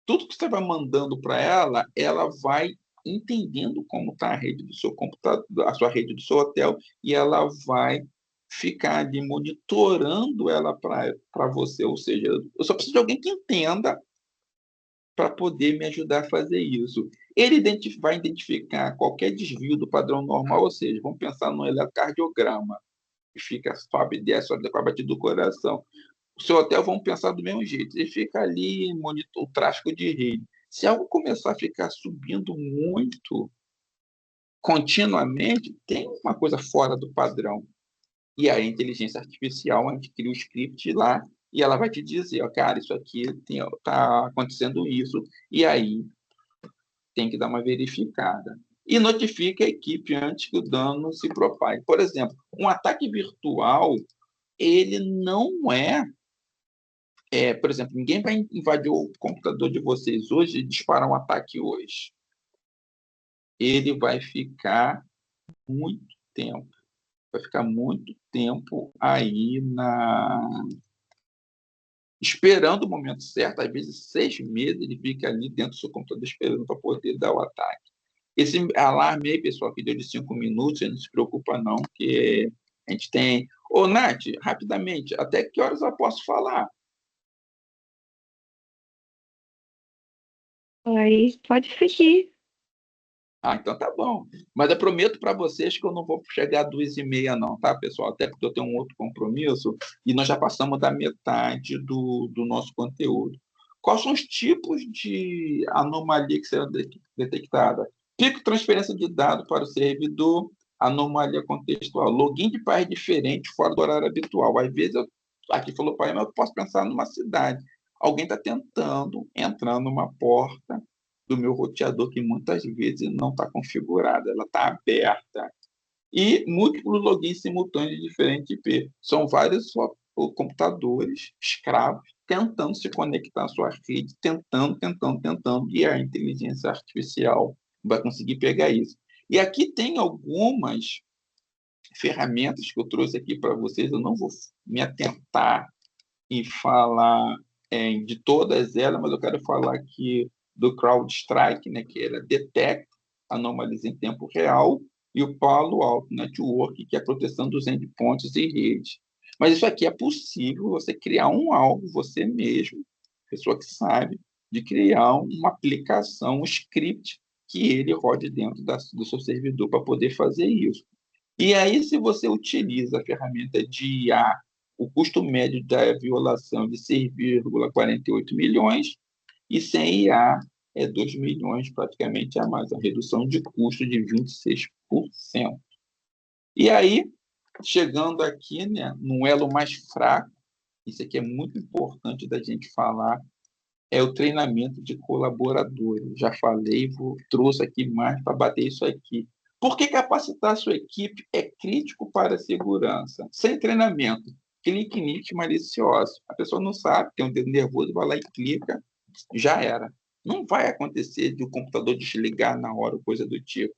Tudo que você vai mandando para ela, ela vai entendendo como está a rede do seu computador, a sua rede do seu hotel, e ela vai ficar ali monitorando ela para você. Ou seja, eu só preciso de alguém que entenda para poder me ajudar a fazer isso. Ele vai identificar qualquer desvio do padrão normal, ou seja, vamos pensar no eletrocardiograma, que fica, sobe e desce, sobe com a batida do coração. O seu hotel, vamos pensar do mesmo jeito, ele fica ali, monitor o tráfego de rede. Se algo começar a ficar subindo muito, continuamente, tem uma coisa fora do padrão. E aí a inteligência artificial, a gente cria o script lá, e ela vai te dizer, ó, cara, isso aqui está acontecendo isso, e aí tem que dar uma verificada. E notifica a equipe antes que o dano se propague. Por exemplo, um ataque virtual, ele não por exemplo, ninguém vai invadir o computador de vocês hoje e disparar um ataque hoje. Ele vai ficar muito tempo. Vai ficar muito tempo aí esperando o momento certo. Às vezes, 6 meses ele fica ali dentro do seu computador esperando para poder dar o ataque. Esse alarme aí, pessoal, que deu de 5 minutos, você não se preocupa não, que a gente tem... Ô, Nath, rapidamente, até que horas eu posso falar? Aí pode seguir. Então tá bom. Mas eu prometo para vocês que eu não vou chegar às 2h30 não, tá, pessoal? Até porque eu tenho um outro compromisso e nós já passamos da metade do nosso conteúdo. Quais são os tipos de anomalia que serão detectadas? Pico de transferência de dados para o servidor, anomalia contextual, login de país diferente fora do horário habitual. Às vezes, aqui falou para mim, mas eu posso pensar numa cidade. Alguém está tentando entrar numa porta do meu roteador, que muitas vezes não está configurada, ela está aberta. E múltiplos logins simultâneos de diferente IP. São vários computadores escravos tentando se conectar à sua rede, tentando, e a inteligência artificial vai conseguir pegar isso. E aqui tem algumas ferramentas que eu trouxe aqui para vocês. Eu não vou me atentar em falar de todas elas, mas eu quero falar aqui do CrowdStrike, né, que era Detect, anomalias em tempo real, e o Palo Alto Network, que é a proteção dos endpoints e redes. Mas isso aqui é possível você criar um algo, você mesmo, pessoa que sabe, de criar uma aplicação, um script, que ele rode dentro do seu servidor para poder fazer isso. E aí, se você utiliza a ferramenta de IA, o custo médio da violação de 6,48 milhões, e sem IA é 2 milhões praticamente a mais, a redução de custo de 26%. E aí, chegando aqui, né, no elo mais fraco, isso aqui é muito importante da gente falar, é o treinamento de colaboradores. Já falei, trouxe aqui mais para bater isso aqui. Por que capacitar a sua equipe é crítico para a segurança? Sem treinamento, clique malicioso. A pessoa não sabe, tem um dedo nervoso, vai lá e clica, já era. Não vai acontecer de o computador desligar na hora, coisa do tipo.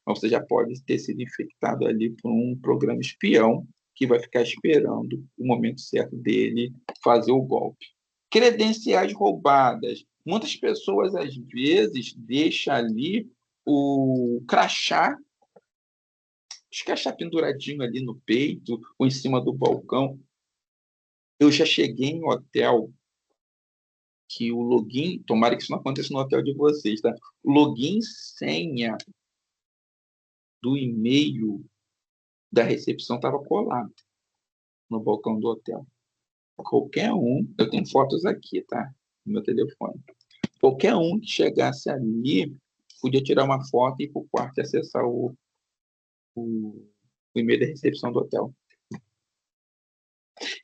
Mas você já pode ter sido infectado ali por um programa espião que vai ficar esperando o momento certo dele fazer o golpe. Credenciais roubadas. Muitas pessoas, às vezes, deixam ali o crachá, os crachá penduradinho ali no peito ou em cima do balcão. Eu já cheguei em hotel que o login, tomara que isso não aconteça no hotel de vocês, tá? O login senha do e-mail da recepção estava colado no balcão do hotel. Qualquer um, eu tenho fotos aqui, tá? No meu telefone. Qualquer um que chegasse ali podia tirar uma foto e ir para o quarto e acessar o e-mail da recepção do hotel.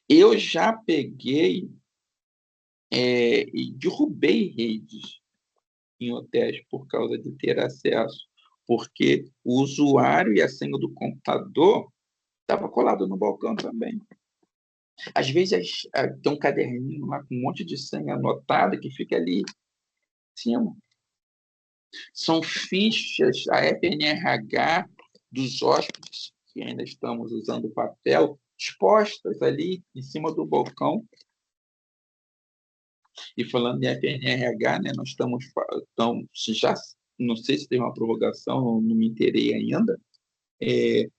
Eu já peguei e derrubei redes em hotéis por causa de ter acesso, porque o usuário e a senha do computador estava colado no balcão também. Às vezes tem um caderninho lá com um monte de senha anotada que fica ali em cima. São fichas, a FNRH dos hóspedes, que ainda estamos usando papel, expostas ali em cima do balcão. E falando em FNRH, né, nós estamos, então, já, não sei se tem uma prorrogação, não me inteirei ainda,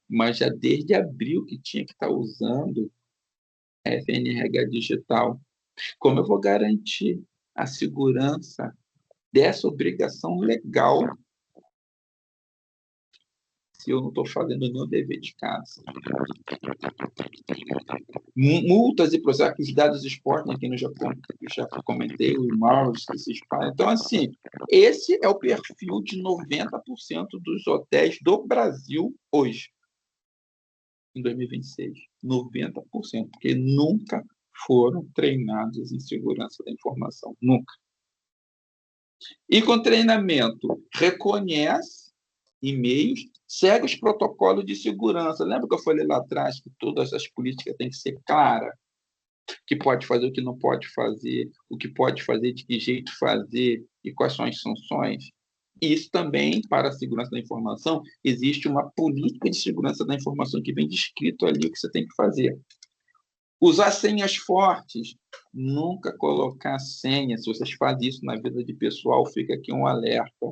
mas já desde abril que tinha que estar usando a FNRH digital. Como eu vou garantir a segurança dessa obrigação legal se eu não estou fazendo o meu dever de casa? Multas e processos, os dados de esporte, né, que eu já comentei, o e-mails que se espalham. Então, assim, esse é o perfil de 90% dos hotéis do Brasil hoje, em 2026. 90%, porque nunca foram treinados em segurança da informação. Nunca. E com treinamento, reconhece e-mails, segue os protocolos de segurança. Lembra que eu falei lá atrás que todas as políticas têm que ser claras? O que pode fazer, o que não pode fazer, o que pode fazer, de que jeito fazer e quais são as sanções. E isso também, para a segurança da informação, existe uma política de segurança da informação que vem descrito ali o que você tem que fazer. Usar senhas fortes, nunca colocar senha. Se vocês fazem isso na vida de pessoal, fica aqui um alerta.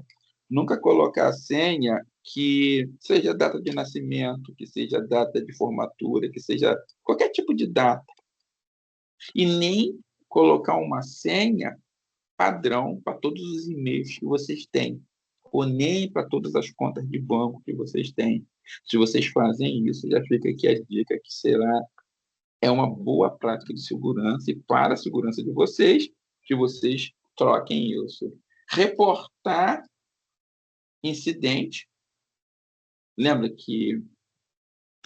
Nunca colocar senha que seja data de nascimento, que seja data de formatura, que seja qualquer tipo de data. E nem colocar uma senha padrão para todos os e-mails que vocês têm, ou nem para todas as contas de banco que vocês têm. Se vocês fazem isso, já fica aqui a dica que é uma boa prática de segurança e para a segurança de vocês, que vocês troquem isso. Reportar incidente. Lembra que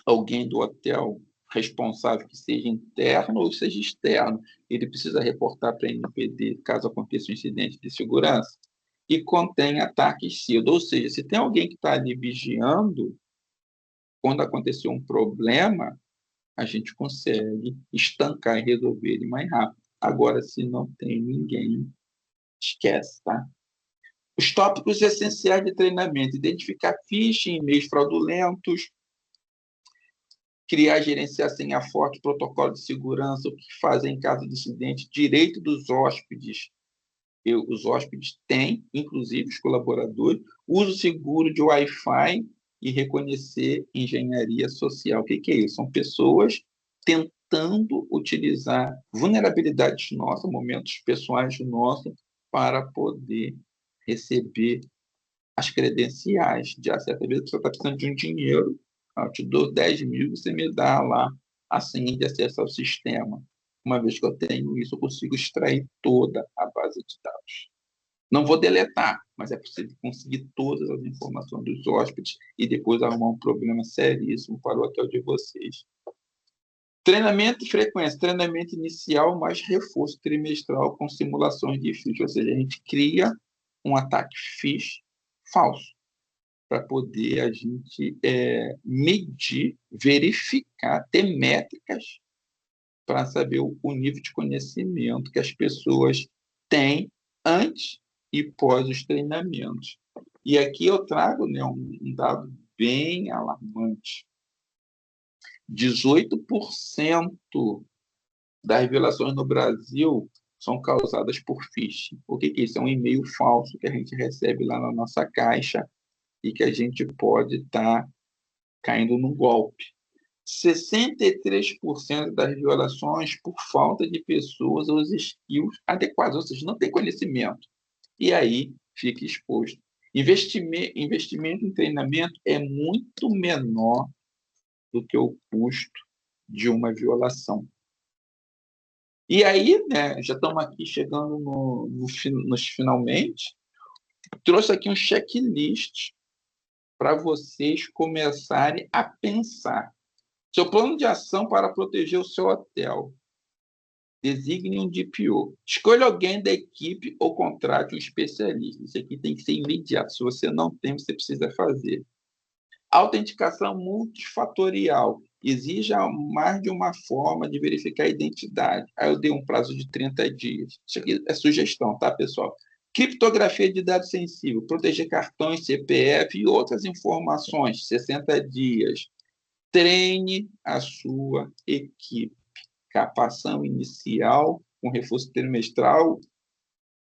alguém do hotel responsável, que seja interno ou seja externo, ele precisa reportar para a NPD caso aconteça um incidente de segurança, e contém ataques cedo. Ou seja, se tem alguém que está ali vigiando, quando acontecer um problema, a gente consegue estancar e resolver ele mais rápido. Agora, se não tem ninguém, esquece, tá? Os tópicos essenciais de treinamento: identificar phishing, e-mails fraudulentos, criar e gerenciar senha forte, protocolo de segurança, o que fazer em caso de incidente, direito dos hóspedes. Os hóspedes têm, inclusive os colaboradores, uso seguro de Wi-Fi e reconhecer engenharia social. O que é isso? São pessoas tentando utilizar vulnerabilidades nossas, momentos pessoais nossos, para poder receber as credenciais de acesso. Às vezes você está precisando de um dinheiro, eu te dou 10 mil, você me dá lá a senha de acesso ao sistema. Uma vez que eu tenho isso, eu consigo extrair toda a base de dados. Não vou deletar, mas é possível conseguir todas as informações dos hóspedes e depois arrumar um problema seríssimo para o hotel de vocês. Treinamento e frequência. Treinamento inicial mais reforço trimestral com simulações de phishing. Ou seja, a gente cria um ataque phishing falso para poder a gente medir, verificar, ter métricas para saber o nível de conhecimento que as pessoas têm antes e pós os treinamentos. E aqui eu trago, né, um dado bem alarmante. 18% das revelações no Brasil são causadas por phishing. O que é isso? É um e-mail falso que a gente recebe lá na nossa caixa e que a gente pode estar caindo no golpe. 63% das violações por falta de pessoas ou os skills adequados, ou seja, não tem conhecimento. E aí fica exposto. Investimento em treinamento é muito menor do que o custo de uma violação. E aí, né, já estamos aqui chegando nos finalmente, trouxe aqui um checklist para vocês começarem a pensar. Seu plano de ação para proteger o seu hotel. Designe um DPO. Escolha alguém da equipe ou contrate um especialista. Isso aqui tem que ser imediato. Se você não tem, você precisa fazer. Autenticação multifatorial. Exija mais de uma forma de verificar a identidade. Aí eu dei um prazo de 30 dias. Isso aqui é sugestão, tá, pessoal? Criptografia de dados sensíveis. Proteger cartões, CPF e outras informações. 60 dias. Treine a sua equipe. Capacitação inicial, com reforço trimestral,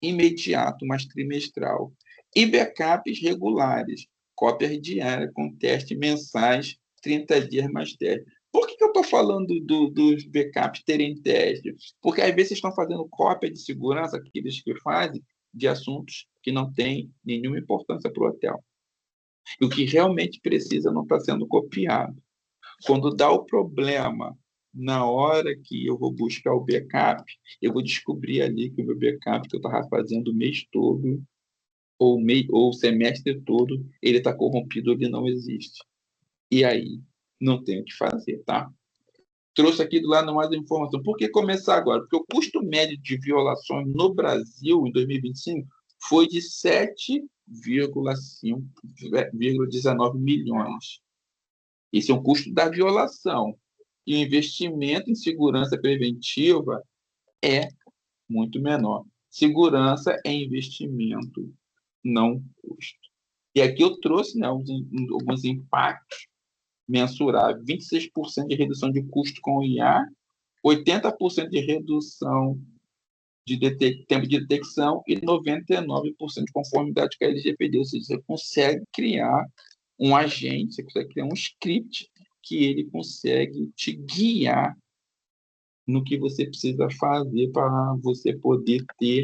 imediato, mas trimestral. E backups regulares, cópias diárias com testes mensais, 30 dias mais teste. Por que eu estou falando dos backups terem teste? Porque às vezes vocês estão fazendo cópia de segurança, aqueles que fazem, de assuntos que não têm nenhuma importância para o hotel. E o que realmente precisa não está sendo copiado. Quando dá o problema, na hora que eu vou buscar o backup, eu vou descobrir ali que o meu backup que eu estava fazendo o mês todo, ou o semestre todo, ele está corrompido, ele não existe. E aí, não tem o que fazer, tá? Trouxe aqui do lado mais informação. Por que começar agora? Porque o custo médio de violações no Brasil, em 2025, foi de 7,19 milhões. Esse é o custo da violação. E o investimento em segurança preventiva é muito menor. Segurança é investimento, não custo. E aqui eu trouxe, né, alguns impactos mensuráveis. 26% de redução de custo com o IA, 80% de redução de tempo de detecção e 99% de conformidade com a LGPD. Ou seja, você consegue criar um agente, você consegue criar um script que ele consegue te guiar no que você precisa fazer para você poder ter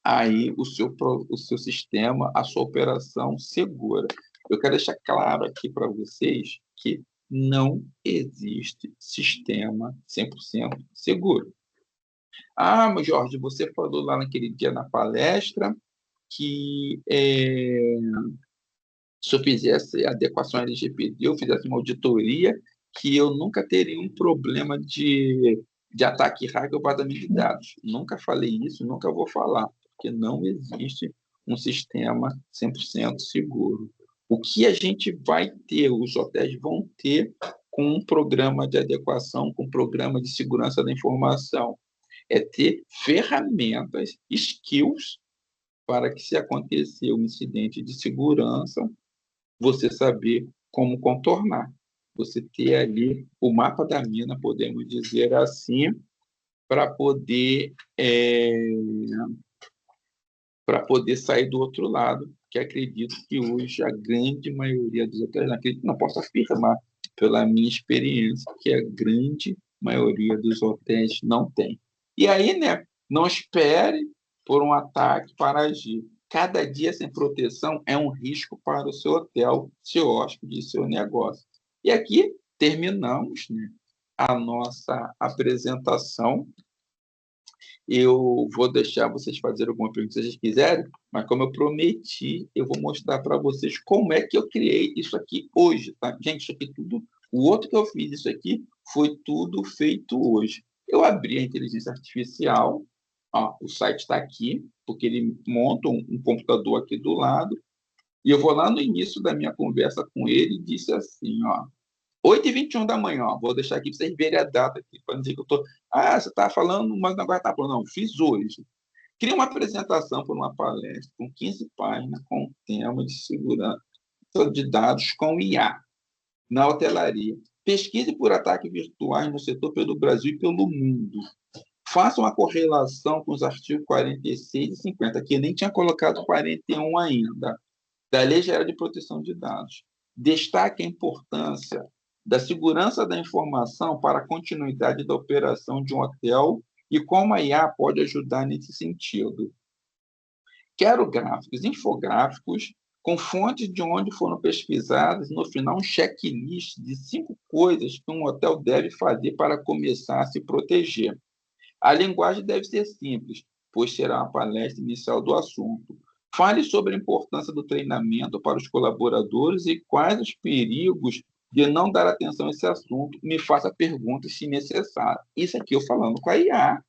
aí o seu sistema, a sua operação segura. Eu quero deixar claro aqui para vocês que não existe sistema 100% seguro. Ah, mas Jorge, você falou lá naquele dia na palestra que se eu fizesse adequação LGPD, eu fizesse uma auditoria, que eu nunca teria um problema de ataque hacker ou vazamento de dados. Nunca falei isso, nunca vou falar, porque não existe um sistema 100% seguro. O que a gente vai ter, os hotéis vão ter com um programa de adequação, com um programa de segurança da informação, é ter ferramentas, skills, para que, se acontecer um incidente de segurança, você saber como contornar. Você ter ali o mapa da mina, podemos dizer assim, para poder sair do outro lado, que acredito que hoje a grande maioria dos hotéis, acredito, não posso afirmar pela minha experiência, que a grande maioria dos hotéis não tem. E aí, né, não espere por um ataque para agir. Cada dia sem proteção é um risco para o seu hotel, seu hóspede e seu negócio. E aqui terminamos, né, a nossa apresentação. Eu vou deixar vocês fazerem alguma pergunta se vocês quiserem, mas como eu prometi, eu vou mostrar para vocês como é que eu criei isso aqui hoje, tá? Gente, isso aqui tudo, o outro que eu fiz isso aqui foi tudo feito hoje. Eu abri a inteligência artificial, ó, o site está aqui, porque ele monta um computador aqui do lado, e eu vou lá no início da minha conversa com ele e disse assim, ó, 8h21 da manhã, ó. Vou deixar aqui para vocês verem a data aqui, para não dizer que eu estou. Ah, você está falando, mas agora está falando. Não, fiz hoje. Cria uma apresentação para uma palestra com 15 páginas com o tema de segurança de dados com IA na hotelaria. Pesquise por ataques virtuais no setor pelo Brasil e pelo mundo. Faça uma correlação com os artigos 46 e 50, que eu nem tinha colocado 41 ainda, da Lei Geral de Proteção de Dados. Destaque a importância da segurança da informação para a continuidade da operação de um hotel e como a IA pode ajudar nesse sentido. Quero gráficos, infográficos, com fontes de onde foram pesquisadas, e no final um checklist de 5 coisas que um hotel deve fazer para começar a se proteger. A linguagem deve ser simples, pois será uma palestra inicial do assunto. Fale sobre a importância do treinamento para os colaboradores e quais os perigos de não dar atenção a esse assunto. Me faça perguntas se necessário. Isso aqui eu falando com a IA.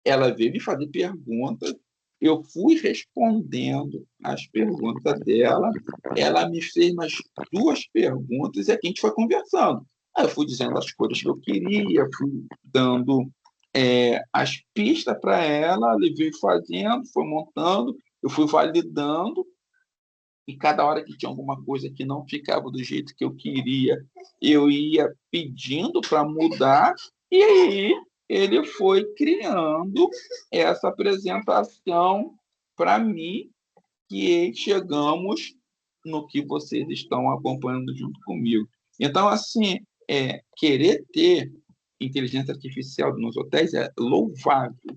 Ela veio me fazer perguntas, eu fui respondendo as perguntas dela, ela me fez mais 2 perguntas e aqui a gente foi conversando. Aí eu fui dizendo as coisas que eu queria, fui dando as pistas para ela, ele veio fazendo, foi montando, eu fui validando, e cada hora que tinha alguma coisa que não ficava do jeito que eu queria, eu ia pedindo para mudar, e aí ele foi criando essa apresentação para mim, que chegamos no que vocês estão acompanhando junto comigo. Então, assim, querer ter inteligência artificial nos hotéis é louvável,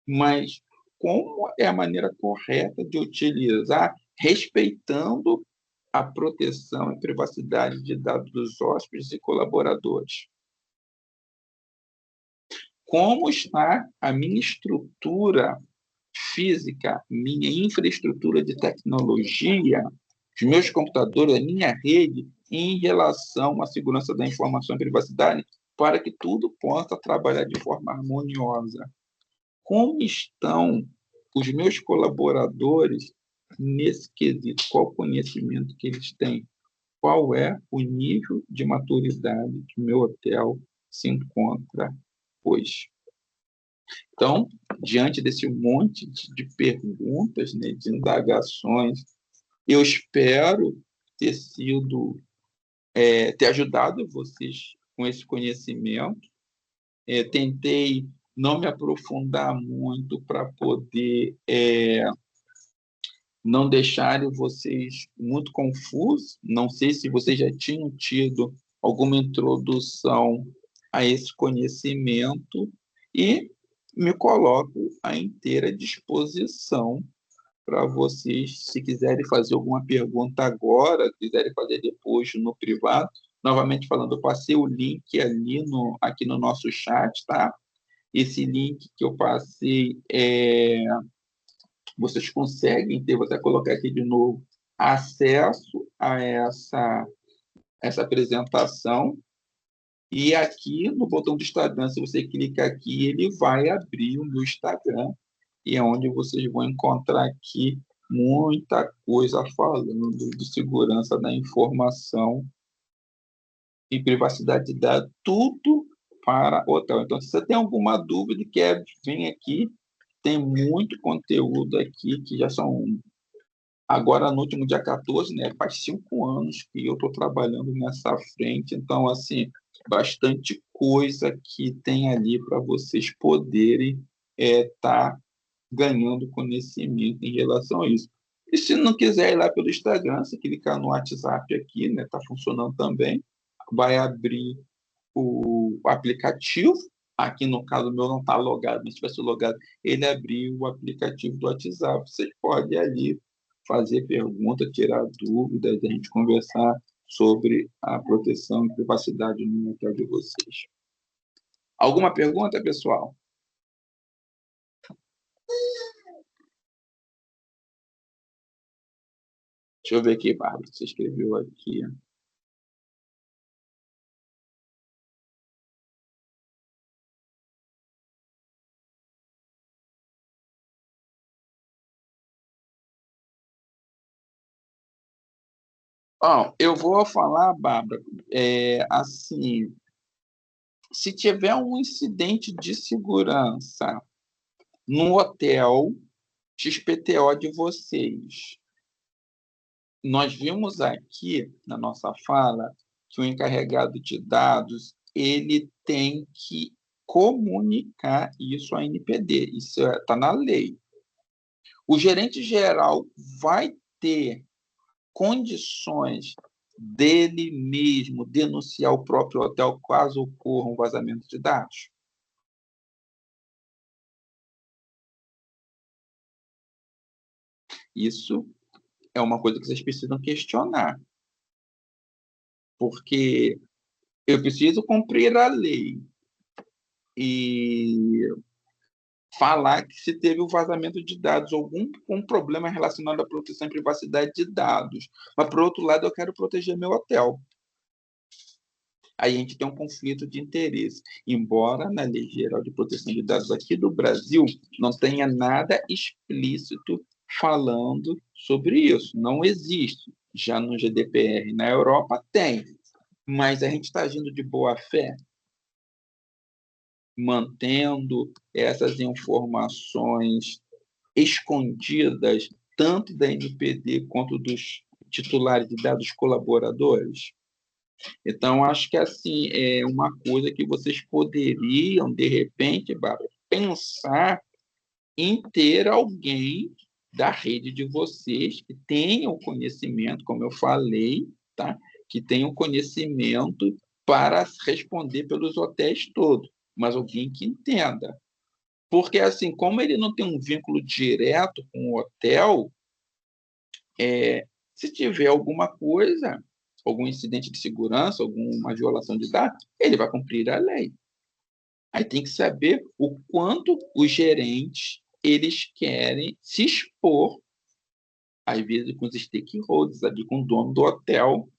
mas como é a maneira correta de utilizar, respeitando a proteção e privacidade de dados dos hóspedes e colaboradores? Como está a minha estrutura física, minha infraestrutura de tecnologia, os meus computadores, a minha rede, em relação à segurança da informação e privacidade, para que tudo possa trabalhar de forma harmoniosa? Como estão os meus colaboradores nesse quesito? Qual o conhecimento que eles têm? Qual é o nível de maturidade que o meu hotel se encontra hoje? Então, diante desse monte de perguntas, né, de indagações, eu espero ter sido, ter ajudado vocês com esse conhecimento. Tentei não me aprofundar muito para poder não deixarem vocês muito confusos. Não sei se vocês já tinham tido alguma introdução a esse conhecimento, e me coloco à inteira disposição para vocês, se quiserem fazer alguma pergunta agora, quiserem fazer depois no privado. Novamente falando, eu passei o link ali aqui no nosso chat, tá? Esse link que eu passei, vocês conseguem ter, vou até colocar aqui de novo, acesso a essa apresentação. E aqui no botão do Instagram, se você clicar aqui, ele vai abrir o meu Instagram, e é onde vocês vão encontrar aqui muita coisa falando de segurança da informação e privacidade de dados, tudo para hotel. Então, se você tem alguma dúvida, vem aqui tem muito conteúdo aqui que já são... Agora, no último dia 14, né, faz 5 anos que eu estou trabalhando nessa frente, então, assim, bastante coisa que tem ali para vocês poderem estar ganhando conhecimento em relação a isso. E se não quiser ir lá pelo Instagram, se clicar no WhatsApp aqui, né, está funcionando também, vai abrir o aplicativo. Aqui no caso meu não está logado, mas se tivesse logado, ele abriu o aplicativo do WhatsApp. Vocês podem ali fazer pergunta, tirar dúvidas, a gente conversar sobre a proteção e privacidade no hotel de vocês. Alguma pergunta, pessoal? Deixa eu ver aqui, Bárbara, você escreveu aqui. Bom, eu vou falar, Bárbara, assim, se tiver um incidente de segurança no hotel XPTO de vocês, nós vimos aqui na nossa fala que o encarregado de dados ele tem que comunicar isso à NPD, isso está na lei. O gerente geral vai ter condições dele mesmo denunciar o próprio hotel caso ocorra um vazamento de dados? Isso é uma coisa que vocês precisam questionar, porque eu preciso cumprir a lei e falar que se teve um vazamento de dados, algum problema relacionado à proteção e privacidade de dados, mas, por outro lado, eu quero proteger meu hotel. Aí a gente tem um conflito de interesse. Embora na Lei Geral de Proteção de Dados aqui do Brasil não tenha nada explícito falando sobre isso. Não existe. Já no GDPR na Europa tem. Mas a gente está agindo de boa fé, mantendo essas informações escondidas, tanto da NPD quanto dos titulares de dados colaboradores. Então, acho que assim é uma coisa que vocês poderiam, de repente, Bárbara, pensar em ter alguém da rede de vocês que tenha o conhecimento, como eu falei, tá? Que tenha o conhecimento para responder pelos hotéis todos, mas alguém que entenda. Porque, assim, como ele não tem um vínculo direto com o hotel, se tiver alguma coisa, algum incidente de segurança, alguma violação de dados, ele vai cumprir a lei. Aí tem que saber o quanto os gerentes eles querem se expor, às vezes com os stakeholders, ali, com o dono do hotel.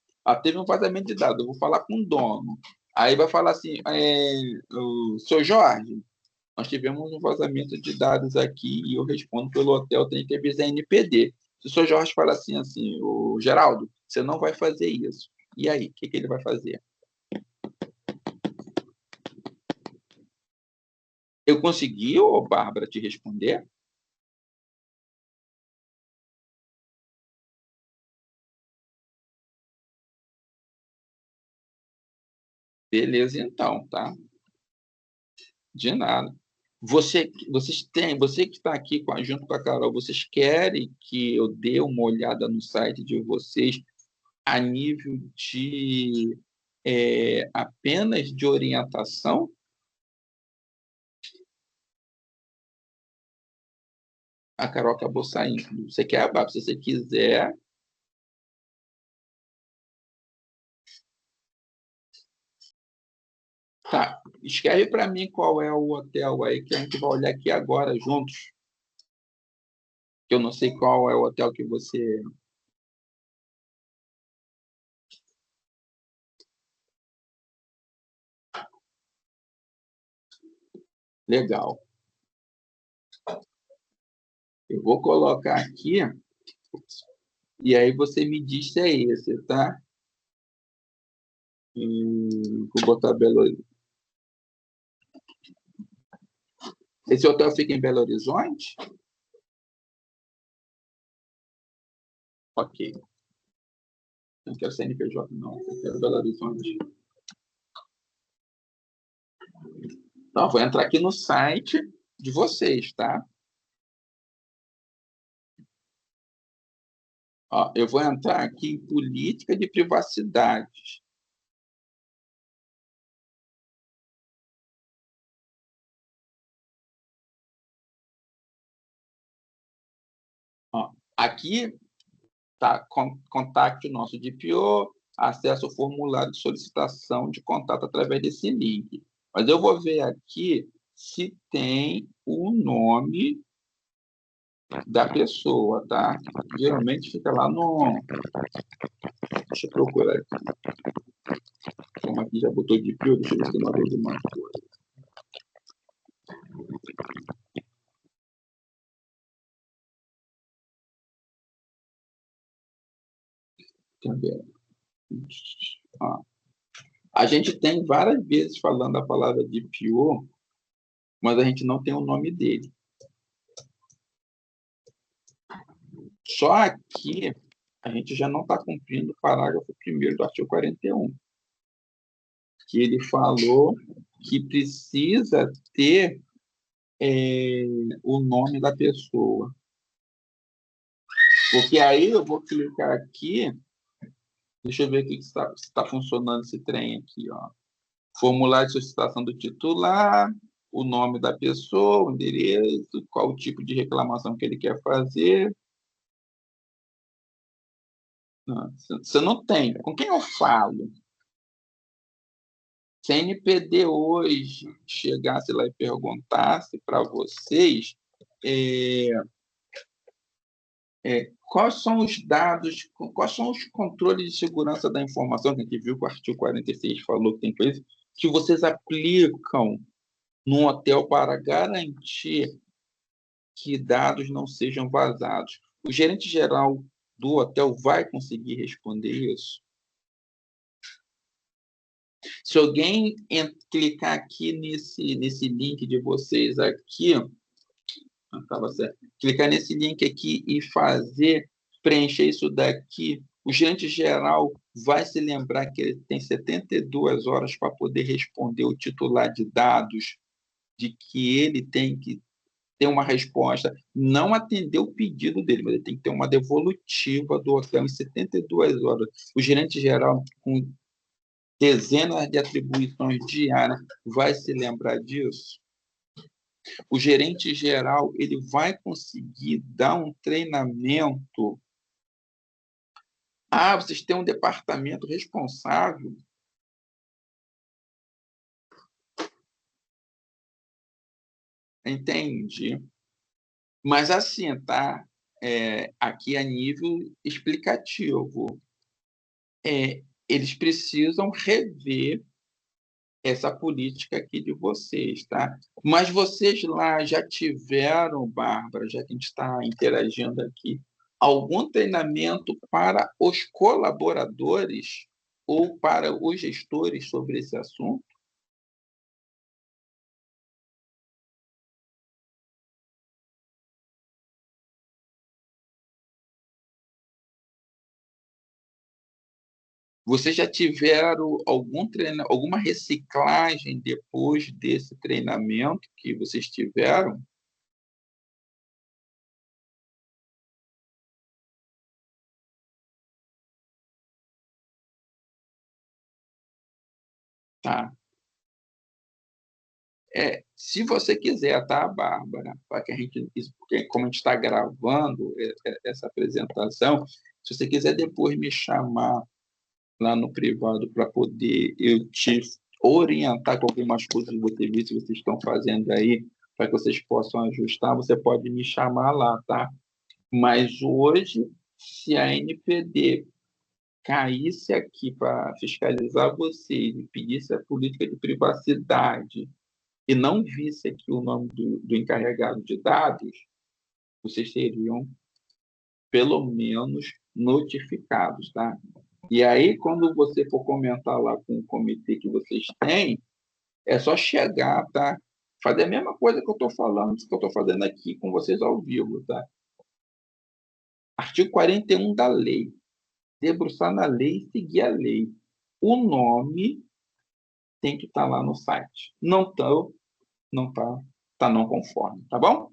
Teve um vazamento de dados, eu vou falar com o dono. Aí vai falar assim, o seu Jorge, nós tivemos um vazamento de dados aqui e eu respondo pelo hotel, tem que avisar a NPD. Se o senhor Jorge fala assim, o Geraldo, você não vai fazer isso. E aí, o que ele vai fazer? Eu consegui, ô Bárbara, te responder? Beleza, então, tá? De nada. Você que está aqui junto com a Carol, vocês querem que eu dê uma olhada no site de vocês a nível de apenas de orientação? A Carol acabou saindo. Você quer, Bárbara? Se você quiser. Tá. Escreve para mim qual é o hotel aí que a gente vai olhar aqui agora juntos. Que eu não sei qual é o hotel que você... Legal. Eu vou colocar aqui e aí você me diz se é esse, tá? Vou botar Belo... Esse hotel fica em Belo Horizonte? Ok. Não quero CNPJ, não. Eu quero Belo Horizonte. Então, vou entrar aqui no site de vocês, tá? Ó, eu vou entrar aqui em política de privacidade. Ó, aqui tá, contacte o nosso DPO, acesse o formulário de solicitação de contato através desse link. Mas eu vou ver aqui se tem o nome da pessoa, tá? Geralmente fica lá no... Deixa eu procurar aqui. Como aqui já botou DPO, deixa eu ver se tem uma coisa. Cadê? Ó. A gente tem várias vezes falando a palavra DPO, mas a gente não tem o nome dele. Só aqui a gente já não está cumprindo o parágrafo 1º do artigo 41, que ele falou que precisa ter o nome da pessoa. Porque aí eu vou clicar aqui, deixa eu ver aqui se está funcionando esse trem aqui, ó. Formulário de solicitação do titular, o nome da pessoa, o endereço, qual o tipo de reclamação que ele quer fazer. Não, você não tem. Com quem eu falo? Se a NPD hoje chegasse lá e perguntasse para vocês quais são os dados, quais são os controles de segurança da informação, que a gente viu que o artigo 46 falou que tem coisas que vocês aplicam num hotel para garantir que dados não sejam vazados. O gerente geral do hotel vai conseguir responder isso? Se alguém clicar aqui nesse link de vocês aqui, estava certo, clicar nesse link aqui e preencher isso daqui, o gerente geral vai se lembrar que ele tem 72 horas para poder responder o titular de dados, de que ele tem que ter uma resposta, não atender o pedido dele, mas ele tem que ter uma devolutiva do hotel em 72 horas. O gerente geral, com dezenas de atribuições diárias, vai se lembrar disso? O gerente geral ele vai conseguir dar um treinamento? Vocês têm um departamento responsável? Entendi. Mas assim, tá? Aqui a nível explicativo. Eles precisam rever essa política aqui de vocês, tá? Mas vocês lá já tiveram, Bárbara, já que a gente está interagindo aqui, algum treinamento para os colaboradores ou para os gestores sobre esse assunto? Vocês já tiveram alguma reciclagem depois desse treinamento que vocês tiveram? Tá. Se você quiser, tá, Bárbara? Para que a gente, porque como a gente está gravando essa apresentação, se você quiser depois me chamar lá no privado para poder eu te orientar com algumas coisas que você viu, se vocês estão fazendo aí, para que vocês possam ajustar, você pode me chamar lá, tá? Mas hoje, se a NPD caísse aqui para fiscalizar vocês e pedisse a política de privacidade e não visse aqui o nome do encarregado de dados, vocês seriam, pelo menos, notificados, tá? E aí, quando você for comentar lá com o comitê que vocês têm, é só chegar, tá? Fazer a mesma coisa que eu estou falando, que eu estou fazendo aqui com vocês ao vivo, tá? Artigo 41 da lei. Debruçar na lei e seguir a lei. O nome tem que estar lá no site. Não está, tá não conforme, tá bom?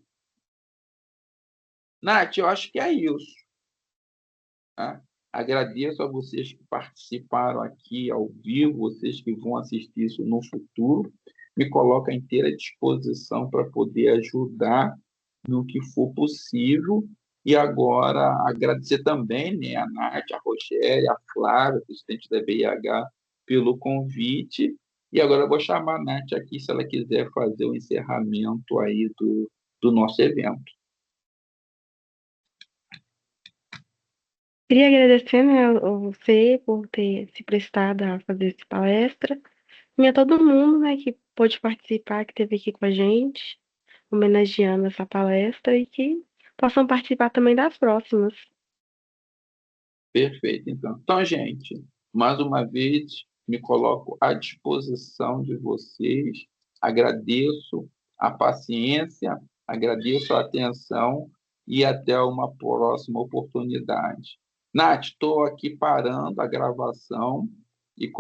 Nath, eu acho que é isso. Tá? Agradeço a vocês que participaram aqui ao vivo, vocês que vão assistir isso no futuro. Me coloco à inteira disposição para poder ajudar no que for possível. E agora agradecer também, né, a Nath, a Rogéria, a Flávia, assistente da BIH, pelo convite. E agora eu vou chamar a Nath aqui, se ela quiser fazer o encerramento aí do nosso evento. Queria agradecer, né, a você por ter se prestado a fazer essa palestra. E a todo mundo, né, que pôde participar, que esteve aqui com a gente, homenageando essa palestra e que possam participar também das próximas. Perfeito, então. Então, gente, mais uma vez, me coloco à disposição de vocês. Agradeço a paciência, agradeço a atenção e até uma próxima oportunidade. Nath, estou aqui parando a gravação